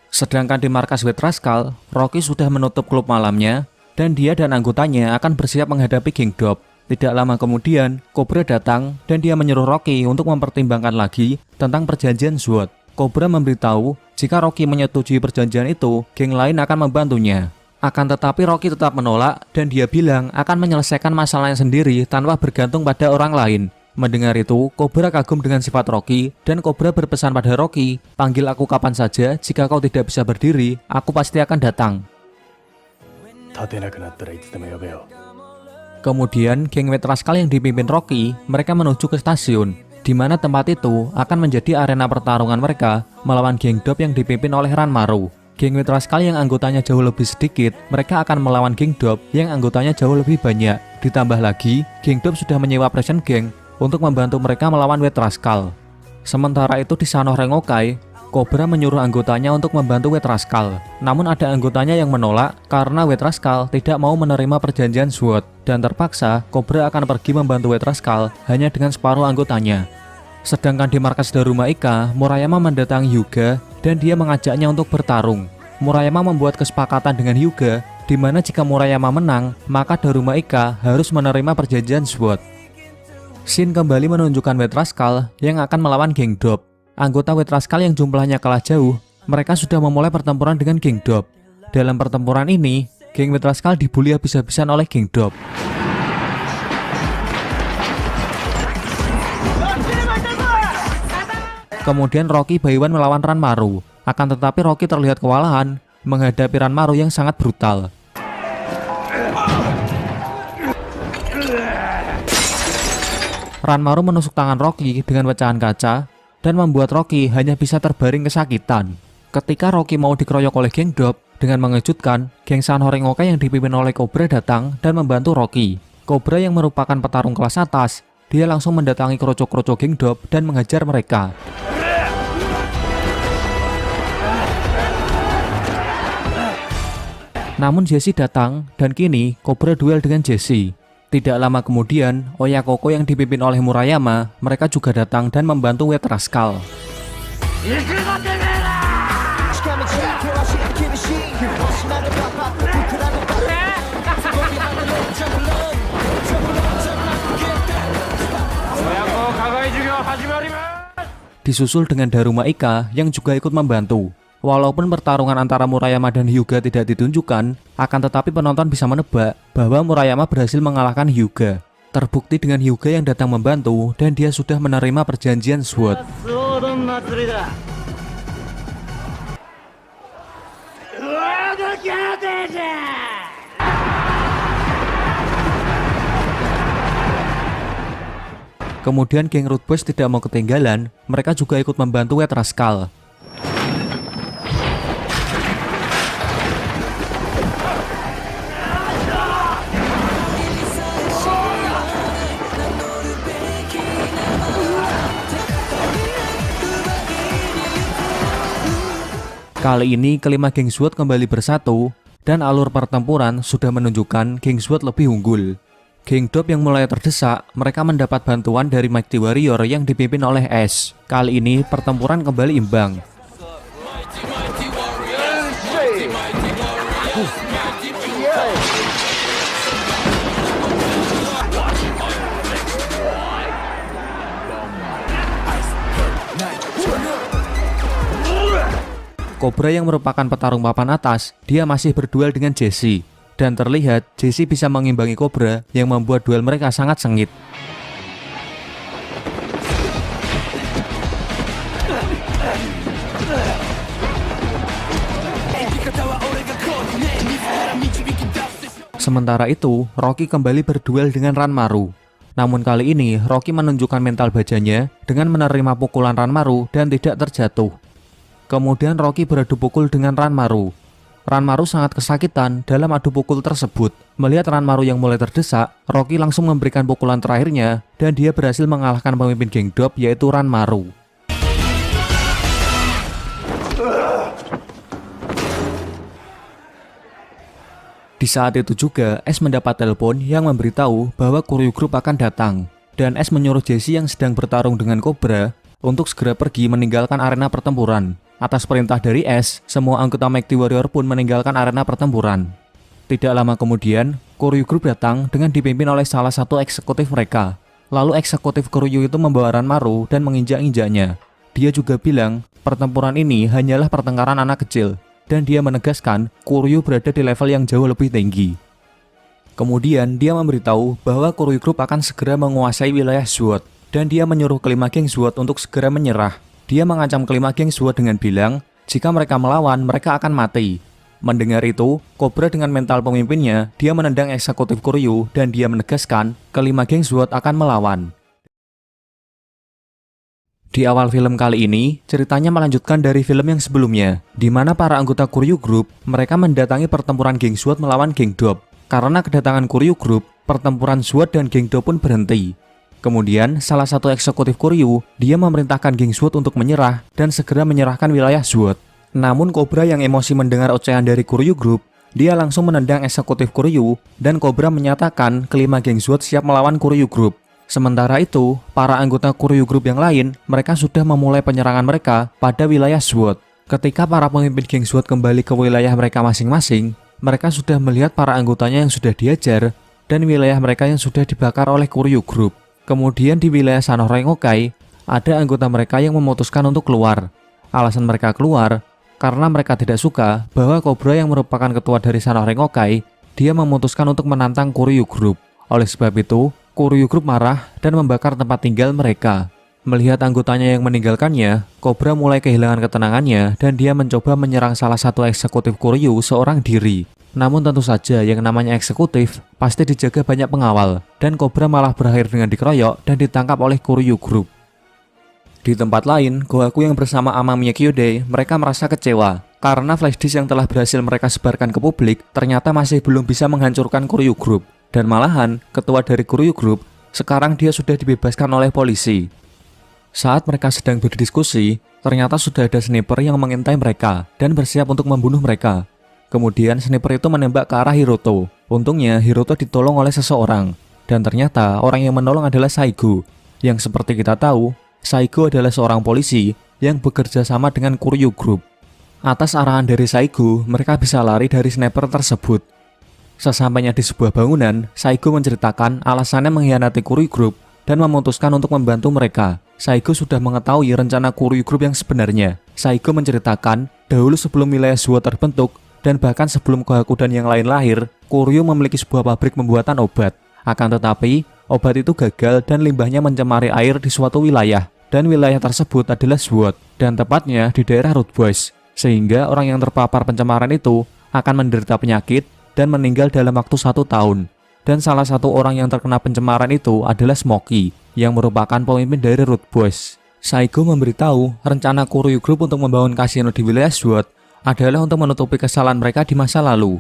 Sedangkan di markas White Rascal, Rocky sudah menutup klub malamnya, dan dia dan anggotanya akan bersiap menghadapi geng Dop. Tidak lama kemudian, Cobra datang dan dia menyuruh Rocky untuk mempertimbangkan lagi tentang perjanjian SWOT. Cobra memberitahu jika Rocky menyetujui perjanjian itu, geng lain akan membantunya. Akan tetapi Rocky tetap menolak dan dia bilang akan menyelesaikan masalahnya sendiri tanpa bergantung pada orang lain. Mendengar itu, Cobra kagum dengan sifat Rocky, dan Cobra berpesan pada Rocky, panggil aku kapan saja, jika kau tidak bisa berdiri, aku pasti akan datang. 立てなくなったらいつでも呼べよ。 Kemudian, geng White Rascal yang dipimpin Rocky, mereka menuju ke stasiun, di mana tempat itu akan menjadi arena pertarungan mereka melawan geng Dop yang dipimpin oleh Ranmaru. Geng White Rascal yang anggotanya jauh lebih sedikit, mereka akan melawan geng Dop yang anggotanya jauh lebih banyak. Ditambah lagi, geng Dop sudah menyewa Present Gang untuk membantu mereka melawan White Rascal. Sementara itu di Sano Rengokai, Cobra menyuruh anggotanya untuk membantu White Rascal. Namun ada anggotanya yang menolak karena White Rascal tidak mau menerima perjanjian SWORD. Dan terpaksa, Cobra akan pergi membantu White Rascal hanya dengan separuh anggotanya. Sedangkan di markas Daruma Ika, Murayama mendatangi Hyuga dan dia mengajaknya untuk bertarung. Murayama membuat kesepakatan dengan Hyuga, di mana jika Murayama menang, maka Daruma Ika harus menerima perjanjian SWORD. Shin kembali menunjukkan White Rascal yang akan melawan geng Dop. Anggota White Rascal yang jumlahnya kalah jauh, mereka sudah memulai pertempuran dengan geng Dop. Dalam pertempuran ini, geng White Rascal dibully habis-habisan oleh geng Dop. Kemudian Rocky Baiwan melawan Ranmaru. Akan tetapi Rocky terlihat kewalahan menghadapi Ranmaru yang sangat brutal. Ranmaru menusuk tangan Rocky dengan pecahan kaca dan membuat Rocky hanya bisa terbaring kesakitan. Ketika Rocky mau dikeroyok oleh geng Dop, dengan mengejutkan, geng Sano Rengokai yang dipimpin oleh Cobra datang dan membantu Rocky. Cobra yang merupakan petarung kelas atas, dia langsung mendatangi kroco-kroco geng Dop dan mengejar mereka. Namun Jesse datang dan kini Cobra duel dengan Jesse. Tidak lama kemudian, Oyakoko yang dipimpin oleh Murayama, mereka juga datang dan membantu White Rascal. Disusul dengan Daruma Ika yang juga ikut membantu. Walaupun pertarungan antara Murayama dan Hyuga tidak ditunjukkan, akan tetapi penonton bisa menebak bahwa Murayama berhasil mengalahkan Hyuga. Terbukti dengan Hyuga yang datang membantu dan dia sudah menerima perjanjian SWORD. Kemudian geng Road Boys tidak mau ketinggalan, mereka juga ikut membantu White Rascal. Kali ini kelima geng SWORD kembali bersatu dan alur pertempuran sudah menunjukkan geng SWORD lebih unggul. Geng Dop yang mulai terdesak, mereka mendapat bantuan dari Mighty Warrior yang dipimpin oleh Ash. Kali ini pertempuran kembali imbang. Cobra yang merupakan petarung papan atas, dia masih berduel dengan Jesse. Dan terlihat Jesse bisa mengimbangi Cobra yang membuat duel mereka sangat sengit. Sementara itu, Rocky kembali berduel dengan Ranmaru. Namun kali ini, Rocky menunjukkan mental bajanya dengan menerima pukulan Ranmaru dan tidak terjatuh. Kemudian Rocky beradu pukul dengan Ranmaru. Ranmaru sangat kesakitan dalam adu pukul tersebut. Melihat Ranmaru yang mulai terdesak, Rocky langsung memberikan pukulan terakhirnya dan dia berhasil mengalahkan pemimpin geng Dop yaitu Ranmaru. Di saat itu juga, Ash mendapat telepon yang memberitahu bahwa Kuryu Group akan datang. Dan Ash menyuruh Jesse yang sedang bertarung dengan Cobra untuk segera pergi meninggalkan arena pertempuran. Atas perintah dari Ash, semua anggota Mighty Warrior pun meninggalkan arena pertempuran. Tidak lama kemudian, Kuryu Group datang dengan dipimpin oleh salah satu eksekutif mereka. Lalu eksekutif Kuryu itu membawa Ranmaru dan menginjak-injaknya. Dia juga bilang, pertempuran ini hanyalah pertengkaran anak kecil. Dan dia menegaskan, Kuryu berada di level yang jauh lebih tinggi. Kemudian, dia memberitahu bahwa Kuryu Group akan segera menguasai wilayah SWORD. dan dia menyuruh kelima geng SWAT untuk segera menyerah. Dia mengancam kelima geng SWAT dengan bilang, jika mereka melawan, mereka akan mati. Mendengar itu, Cobra dengan mental pemimpinnya, dia menendang eksekutif Kuryu dan dia menegaskan kelima geng SWAT akan melawan. Di awal film kali ini, ceritanya melanjutkan dari film yang sebelumnya, di mana para anggota Kuryu Group, mereka mendatangi pertempuran geng SWAT melawan geng DOP. Karena kedatangan Kuryu Group, pertempuran SWAT dan geng DOP pun berhenti. Kemudian, salah satu eksekutif Kuryu, dia memerintahkan geng SWAT untuk menyerah dan segera menyerahkan wilayah SWAT. Namun Cobra yang emosi mendengar ocehan dari Kuryu Group, dia langsung menendang eksekutif Kuryu dan Cobra menyatakan kelima geng SWAT siap melawan Kuryu Group. Sementara itu, para anggota Kuryu Group yang lain, mereka sudah memulai penyerangan mereka pada wilayah SWAT. Ketika para pemimpin geng SWAT kembali ke wilayah mereka masing-masing, mereka sudah melihat para anggotanya yang sudah diajar dan wilayah mereka yang sudah dibakar oleh Kuryu Group. Kemudian di wilayah Sanorengokai, ada anggota mereka yang memutuskan untuk keluar. Alasan mereka keluar, karena mereka tidak suka bahwa Cobra yang merupakan ketua dari Sanorengokai, dia memutuskan untuk menantang Kuryu Group. Oleh sebab itu, Kuryu Group marah dan membakar tempat tinggal mereka. Melihat anggotanya yang meninggalkannya, Cobra mulai kehilangan ketenangannya dan dia mencoba menyerang salah satu eksekutif Kuryu seorang diri. Namun tentu saja yang namanya eksekutif pasti dijaga banyak pengawal dan Cobra malah berakhir dengan dikeroyok dan ditangkap oleh Kuryu Group. Di tempat lain, Gohaku yang bersama Amamiya Kyode, mereka merasa kecewa karena flashdisk yang telah berhasil mereka sebarkan ke publik ternyata masih belum bisa menghancurkan Kuryu Group. Dan malahan, ketua dari Kuryu Group, sekarang dia sudah dibebaskan oleh polisi. Saat mereka sedang berdiskusi, ternyata sudah ada sniper yang mengintai mereka dan bersiap untuk membunuh mereka. Kemudian sniper itu menembak ke arah Hiroto. Untungnya Hiroto ditolong oleh seseorang. Dan ternyata orang yang menolong adalah Saigo. Yang seperti kita tahu, Saigo adalah seorang polisi yang bekerja sama dengan Kuryu Group. Atas arahan dari Saigo, mereka bisa lari dari sniper tersebut. Sesampainya di sebuah bangunan, Saigo menceritakan alasannya mengkhianati Kuryu Group dan memutuskan untuk membantu mereka. Saigo sudah mengetahui rencana Kuryu Group yang sebenarnya. Saigo menceritakan, dahulu sebelum wilayah SWAT terbentuk, dan bahkan sebelum Gohaku dan yang lain lahir, Kuryu memiliki sebuah pabrik pembuatan obat. Akan tetapi, obat itu gagal dan limbahnya mencemari air di suatu wilayah. Dan wilayah tersebut adalah SWAT, dan tepatnya di daerah Root Boys. Sehingga orang yang terpapar pencemaran itu akan menderita penyakit dan meninggal dalam waktu 1 tahun. Dan salah satu orang yang terkena pencemaran itu adalah Smokey, yang merupakan pemimpin dari Root Boys. Saigo memberitahu rencana Kuryu Group untuk membangun kasino di wilayah SWAT adalah untuk menutupi kesalahan mereka di masa lalu.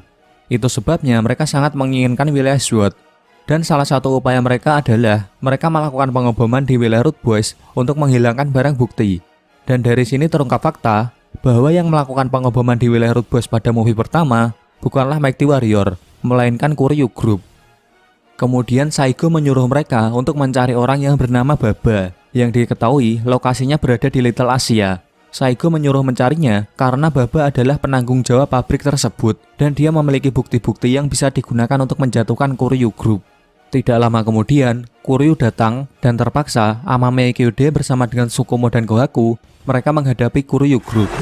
Itu sebabnya mereka sangat menginginkan wilayah SWAT. Dan salah satu upaya mereka adalah mereka melakukan pengeboman di wilayah Root Boys untuk menghilangkan barang bukti. Dan dari sini terungkap fakta bahwa yang melakukan pengeboman di wilayah Root Boys pada movie pertama bukanlah Mighty Warrior, melainkan Kuryu Group. Kemudian Saigo menyuruh mereka untuk mencari orang yang bernama Baba, yang diketahui lokasinya berada di Little Asia. Saigo menyuruh mencarinya karena Baba adalah penanggung jawab pabrik tersebut dan dia memiliki bukti-bukti yang bisa digunakan untuk menjatuhkan Kuryu Group. Tidak lama kemudian, Kuryu datang dan terpaksa Amamiya Kyode bersama dengan Tsukumo dan Gohaku, mereka menghadapi Kuryu Group.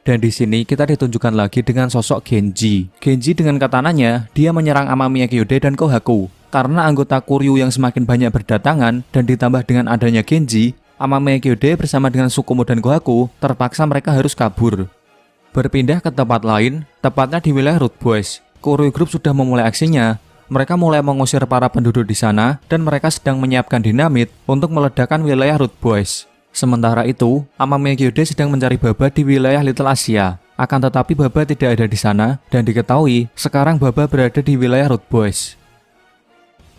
Dan di sini kita ditunjukkan lagi dengan sosok Genji. Genji dengan katananya, dia menyerang Amamiya Kyode dan Gohaku. Karena anggota Kuryu yang semakin banyak berdatangan dan ditambah dengan adanya Genji, Amamiya Kyode bersama dengan Tsukumo dan Gohaku terpaksa mereka harus kabur. Berpindah ke tempat lain, tepatnya di wilayah Root Boys. Kuryu Group sudah memulai aksinya. Mereka mulai mengusir para penduduk di sana dan mereka sedang menyiapkan dinamit untuk meledakkan wilayah Root Boys. Sementara itu, Amamiya Kyode sedang mencari Baba di wilayah Little Asia. Akan tetapi Baba tidak ada di sana dan diketahui sekarang Baba berada di wilayah Root Boys.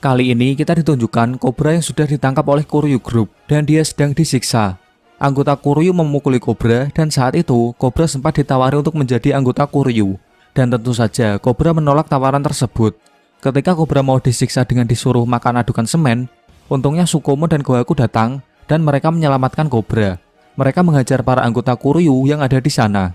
Kali ini kita ditunjukkan Cobra yang sudah ditangkap oleh Kuryu Group dan dia sedang disiksa. Anggota Kuryu memukuli Cobra dan saat itu Cobra sempat ditawari untuk menjadi anggota Kuryu. Dan tentu saja Cobra menolak tawaran tersebut. Ketika Cobra mau disiksa dengan disuruh makan adukan semen, untungnya Tsukumo dan Gohaku datang dan mereka menyelamatkan Cobra. Mereka menghajar para anggota Kuryu yang ada di sana.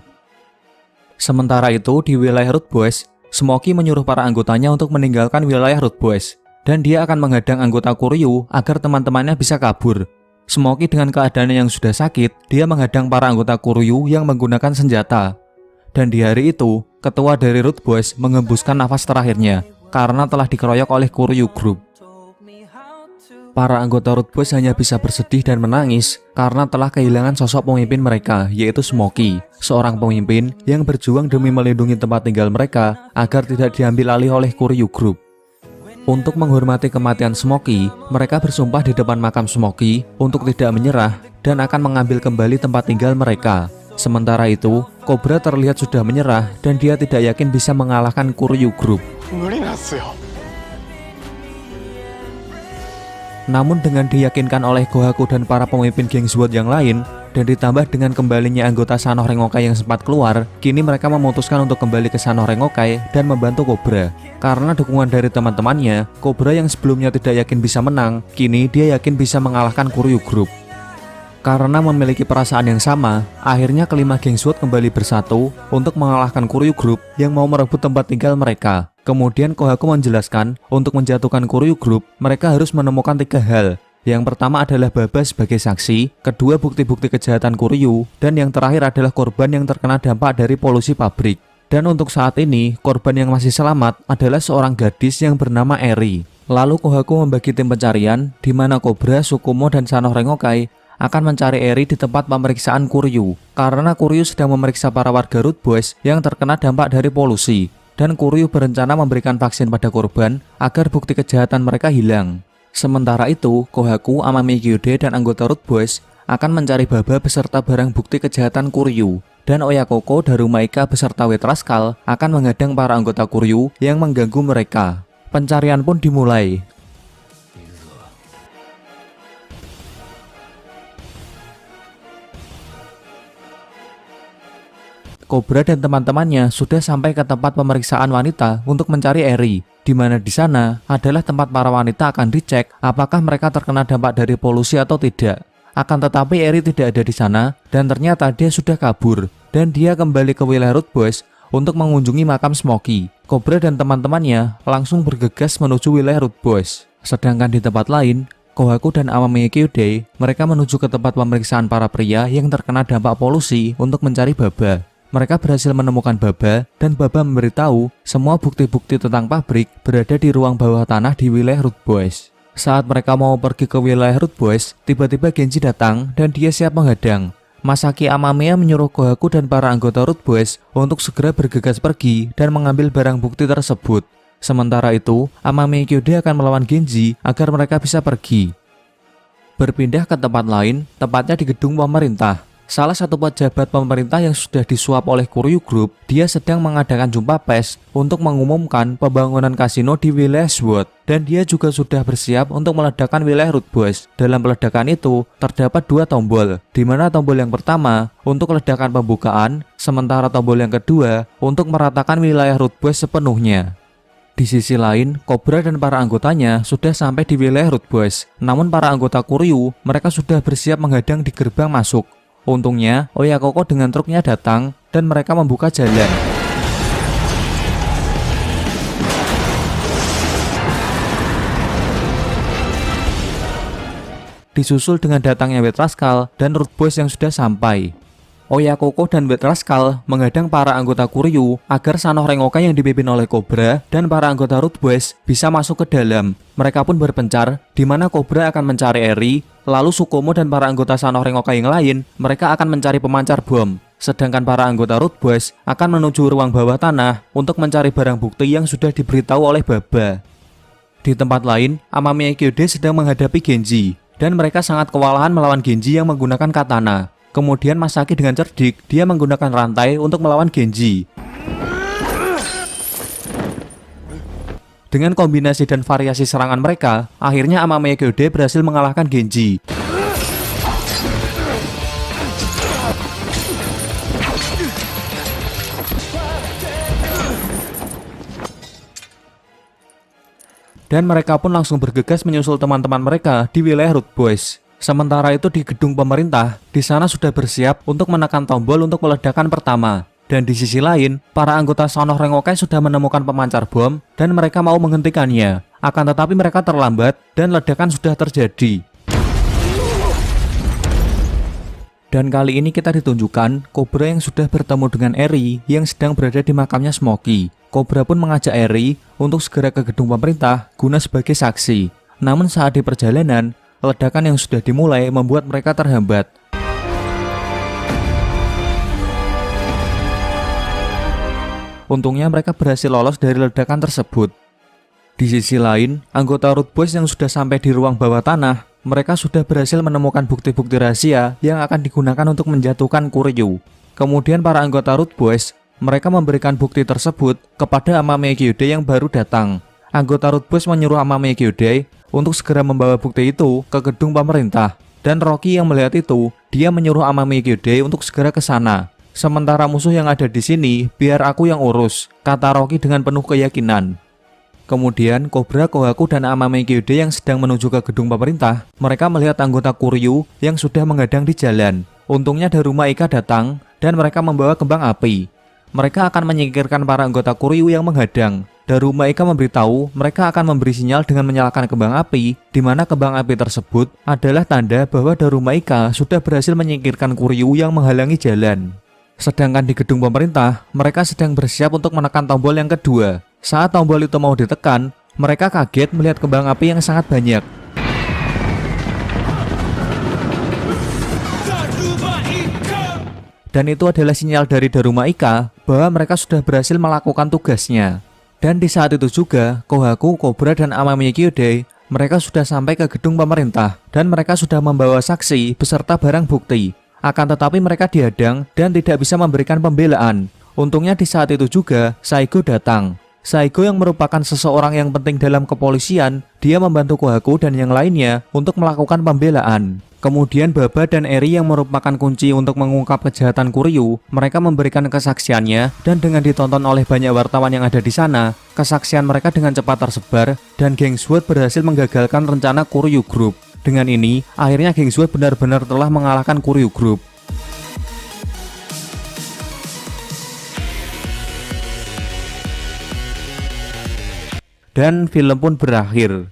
Sementara itu, di wilayah Root Boys, Smokey menyuruh para anggotanya untuk meninggalkan wilayah Root Boys, dan dia akan menghadang anggota Kuryu agar teman-temannya bisa kabur. Smokey dengan keadaannya yang sudah sakit, dia menghadang para anggota Kuryu yang menggunakan senjata. Dan di hari itu, ketua dari Root Boys mengembuskan nafas terakhirnya karena telah dikeroyok oleh Kuryu Group. Para anggota Root Boys hanya bisa bersedih dan menangis karena telah kehilangan sosok pemimpin mereka, yaitu Smokey, seorang pemimpin yang berjuang demi melindungi tempat tinggal mereka agar tidak diambil alih oleh Kuryu Group. Untuk menghormati kematian Smokey, mereka bersumpah di depan makam Smokey untuk tidak menyerah dan akan mengambil kembali tempat tinggal mereka. Sementara itu, Cobra terlihat sudah menyerah dan dia tidak yakin bisa mengalahkan Kuryu Group. Namun dengan diyakinkan oleh Kohaku dan para pemimpin geng SWAT yang lain, dan ditambah dengan kembalinya anggota Sanoh Rengokai yang sempat keluar, kini mereka memutuskan untuk kembali ke Sanoh Rengokai dan membantu Cobra. Karena dukungan dari teman-temannya, Cobra yang sebelumnya tidak yakin bisa menang, kini dia yakin bisa mengalahkan Kuryu Group. Karena memiliki perasaan yang sama, akhirnya kelima geng SWAT kembali bersatu untuk mengalahkan Kuryu Group yang mau merebut tempat tinggal mereka. Kemudian Kohaku menjelaskan, untuk menjatuhkan Kuryu Group, mereka harus menemukan 3 hal. Yang pertama adalah Baba sebagai saksi, kedua bukti-bukti kejahatan Kuryu, dan yang terakhir adalah korban yang terkena dampak dari polusi pabrik. Dan untuk saat ini, korban yang masih selamat adalah seorang gadis yang bernama Eri. Lalu Kohaku membagi tim pencarian, di mana Cobra, Sukumo, dan Sanoh Rengokai akan mencari Eri di tempat pemeriksaan Kuryu, karena Kuryu sedang memeriksa para warga Root Boys yang terkena dampak dari polusi, dan Kuryu berencana memberikan vaksin pada korban agar bukti kejahatan mereka hilang. Sementara itu, Kohaku, Amami Kyude, dan anggota Root Boys akan mencari Baba beserta barang bukti kejahatan Kuryu, dan Oyakoko, Darumaika beserta Wetraskal akan menghadang para anggota Kuryu yang mengganggu mereka. Pencarian pun dimulai. Cobra dan teman-temannya sudah sampai ke tempat pemeriksaan wanita untuk mencari Eri, di mana di sana adalah tempat para wanita akan dicek apakah mereka terkena dampak dari polusi atau tidak. Akan tetapi Eri tidak ada di sana dan ternyata dia sudah kabur dan dia kembali ke wilayah Root Boys untuk mengunjungi makam Smokey. Cobra dan teman-temannya langsung bergegas menuju wilayah Root Boys. Sedangkan di tempat lain, Kohaku dan Amami Kyude mereka menuju ke tempat pemeriksaan para pria yang terkena dampak polusi untuk mencari Baba. Mereka berhasil menemukan Baba dan Baba memberitahu semua bukti-bukti tentang pabrik berada di ruang bawah tanah di wilayah Root Boys. Saat mereka mau pergi ke wilayah Root Boys, tiba-tiba Genji datang dan dia siap menghadang. Masaki Amamiya menyuruh Kohaku dan para anggota Root Boys untuk segera bergegas pergi dan mengambil barang bukti tersebut. Sementara itu, Amami Kyude akan melawan Genji agar mereka bisa pergi. Berpindah ke tempat lain, tepatnya di gedung pemerintah. Salah satu pejabat pemerintah yang sudah disuap oleh Kuryu Group, dia sedang mengadakan jumpa pers untuk mengumumkan pembangunan kasino di wilayah SWAT, dan dia juga sudah bersiap untuk meledakkan wilayah Root Boys. Dalam peledakan itu, terdapat 2 tombol, di mana tombol yang pertama untuk ledakan pembukaan, sementara tombol yang kedua untuk meratakan wilayah Root Boys sepenuhnya. Di sisi lain, Cobra dan para anggotanya sudah sampai di wilayah Root Boys, namun para anggota Kuryu, mereka sudah bersiap menghadang di gerbang masuk. Untungnya, Oyakoko dengan truknya datang dan mereka membuka jalan. Disusul dengan datangnya Wetraskal dan Root Boys yang sudah sampai. Oyakoko dan Wetraskal menghadang para anggota Kuryu agar Sanoh Rengokai yang dipimpin oleh Cobra dan para anggota Root Boys bisa masuk ke dalam. Mereka pun berpencar, di mana Cobra akan mencari Eri, lalu Sukumo dan para anggota Sanoh Rengokai yang lain, mereka akan mencari pemancar bom. Sedangkan para anggota Root Boys akan menuju ruang bawah tanah untuk mencari barang bukti yang sudah diberitahu oleh Baba. Di tempat lain, Amami Kyude sedang menghadapi Genji, dan mereka sangat kewalahan melawan Genji yang menggunakan katana. Kemudian Masaki dengan cerdik, dia menggunakan rantai untuk melawan Genji. Dengan kombinasi dan variasi serangan mereka, akhirnya Amami Kyude berhasil mengalahkan Genji. Dan mereka pun langsung bergegas menyusul teman-teman mereka di wilayah Root Boys. Sementara itu di gedung pemerintah, di sana sudah bersiap untuk menekan tombol untuk meledakan pertama. Dan di sisi lain, para anggota Sanoh Rengokai sudah menemukan pemancar bom dan mereka mau menghentikannya. Akan tetapi mereka terlambat dan ledakan sudah terjadi. Dan kali ini kita ditunjukkan Cobra yang sudah bertemu dengan Eri yang sedang berada di makamnya Smokey. Cobra pun mengajak Eri untuk segera ke gedung pemerintah guna sebagai saksi. Namun saat di perjalanan, ledakan yang sudah dimulai membuat mereka terhambat. Untungnya mereka berhasil lolos dari ledakan tersebut. Di sisi lain, anggota Root Boys yang sudah sampai di ruang bawah tanah, mereka sudah berhasil menemukan bukti-bukti rahasia yang akan digunakan untuk menjatuhkan Kuryu. Kemudian para anggota Root Boys, mereka memberikan bukti tersebut kepada Amame Kyude yang baru datang. Anggota Root Boys menyuruh Amame Kyude untuk segera membawa bukti itu ke gedung pemerintah. Dan Rocky yang melihat itu, dia menyuruh Amame Kyude untuk segera ke sana. Sementara musuh yang ada di sini, biar aku yang urus, kata Rocky dengan penuh keyakinan. Kemudian, Cobra, Kohaku, dan Amame Kyude yang sedang menuju ke gedung pemerintah, mereka melihat anggota Kuryu yang sudah menghadang di jalan. Untungnya Daruma Ika datang, dan mereka membawa kembang api. Mereka akan menyingkirkan para anggota Kuryu yang menghadang. Daruma Ika memberitahu mereka akan memberi sinyal dengan menyalakan kembang api, di mana kembang api tersebut adalah tanda bahwa Daruma Ika sudah berhasil menyingkirkan Kuryu yang menghalangi jalan. Sedangkan di gedung pemerintah, mereka sedang bersiap untuk menekan tombol yang kedua. Saat tombol itu mau ditekan, mereka kaget melihat kembang api yang sangat banyak. Dan itu adalah sinyal dari Daruma Ika bahwa mereka sudah berhasil melakukan tugasnya. Dan di saat itu juga, Kohaku, Cobra, dan Amame Kyude, mereka sudah sampai ke gedung pemerintah dan mereka sudah membawa saksi beserta barang bukti. Akan tetapi mereka dihadang dan tidak bisa memberikan pembelaan. Untungnya di saat itu juga, Saigo datang. Saigo yang merupakan seseorang yang penting dalam kepolisian, dia membantu Kohaku dan yang lainnya untuk melakukan pembelaan. Kemudian Baba dan Eri yang merupakan kunci untuk mengungkap kejahatan Kuryu, mereka memberikan kesaksiannya dan dengan ditonton oleh banyak wartawan yang ada di sana, kesaksian mereka dengan cepat tersebar dan geng SWAT berhasil menggagalkan rencana Kuryu Group. Dengan ini, akhirnya geng SWAT benar-benar telah mengalahkan Kuryu Group. Dan film pun berakhir.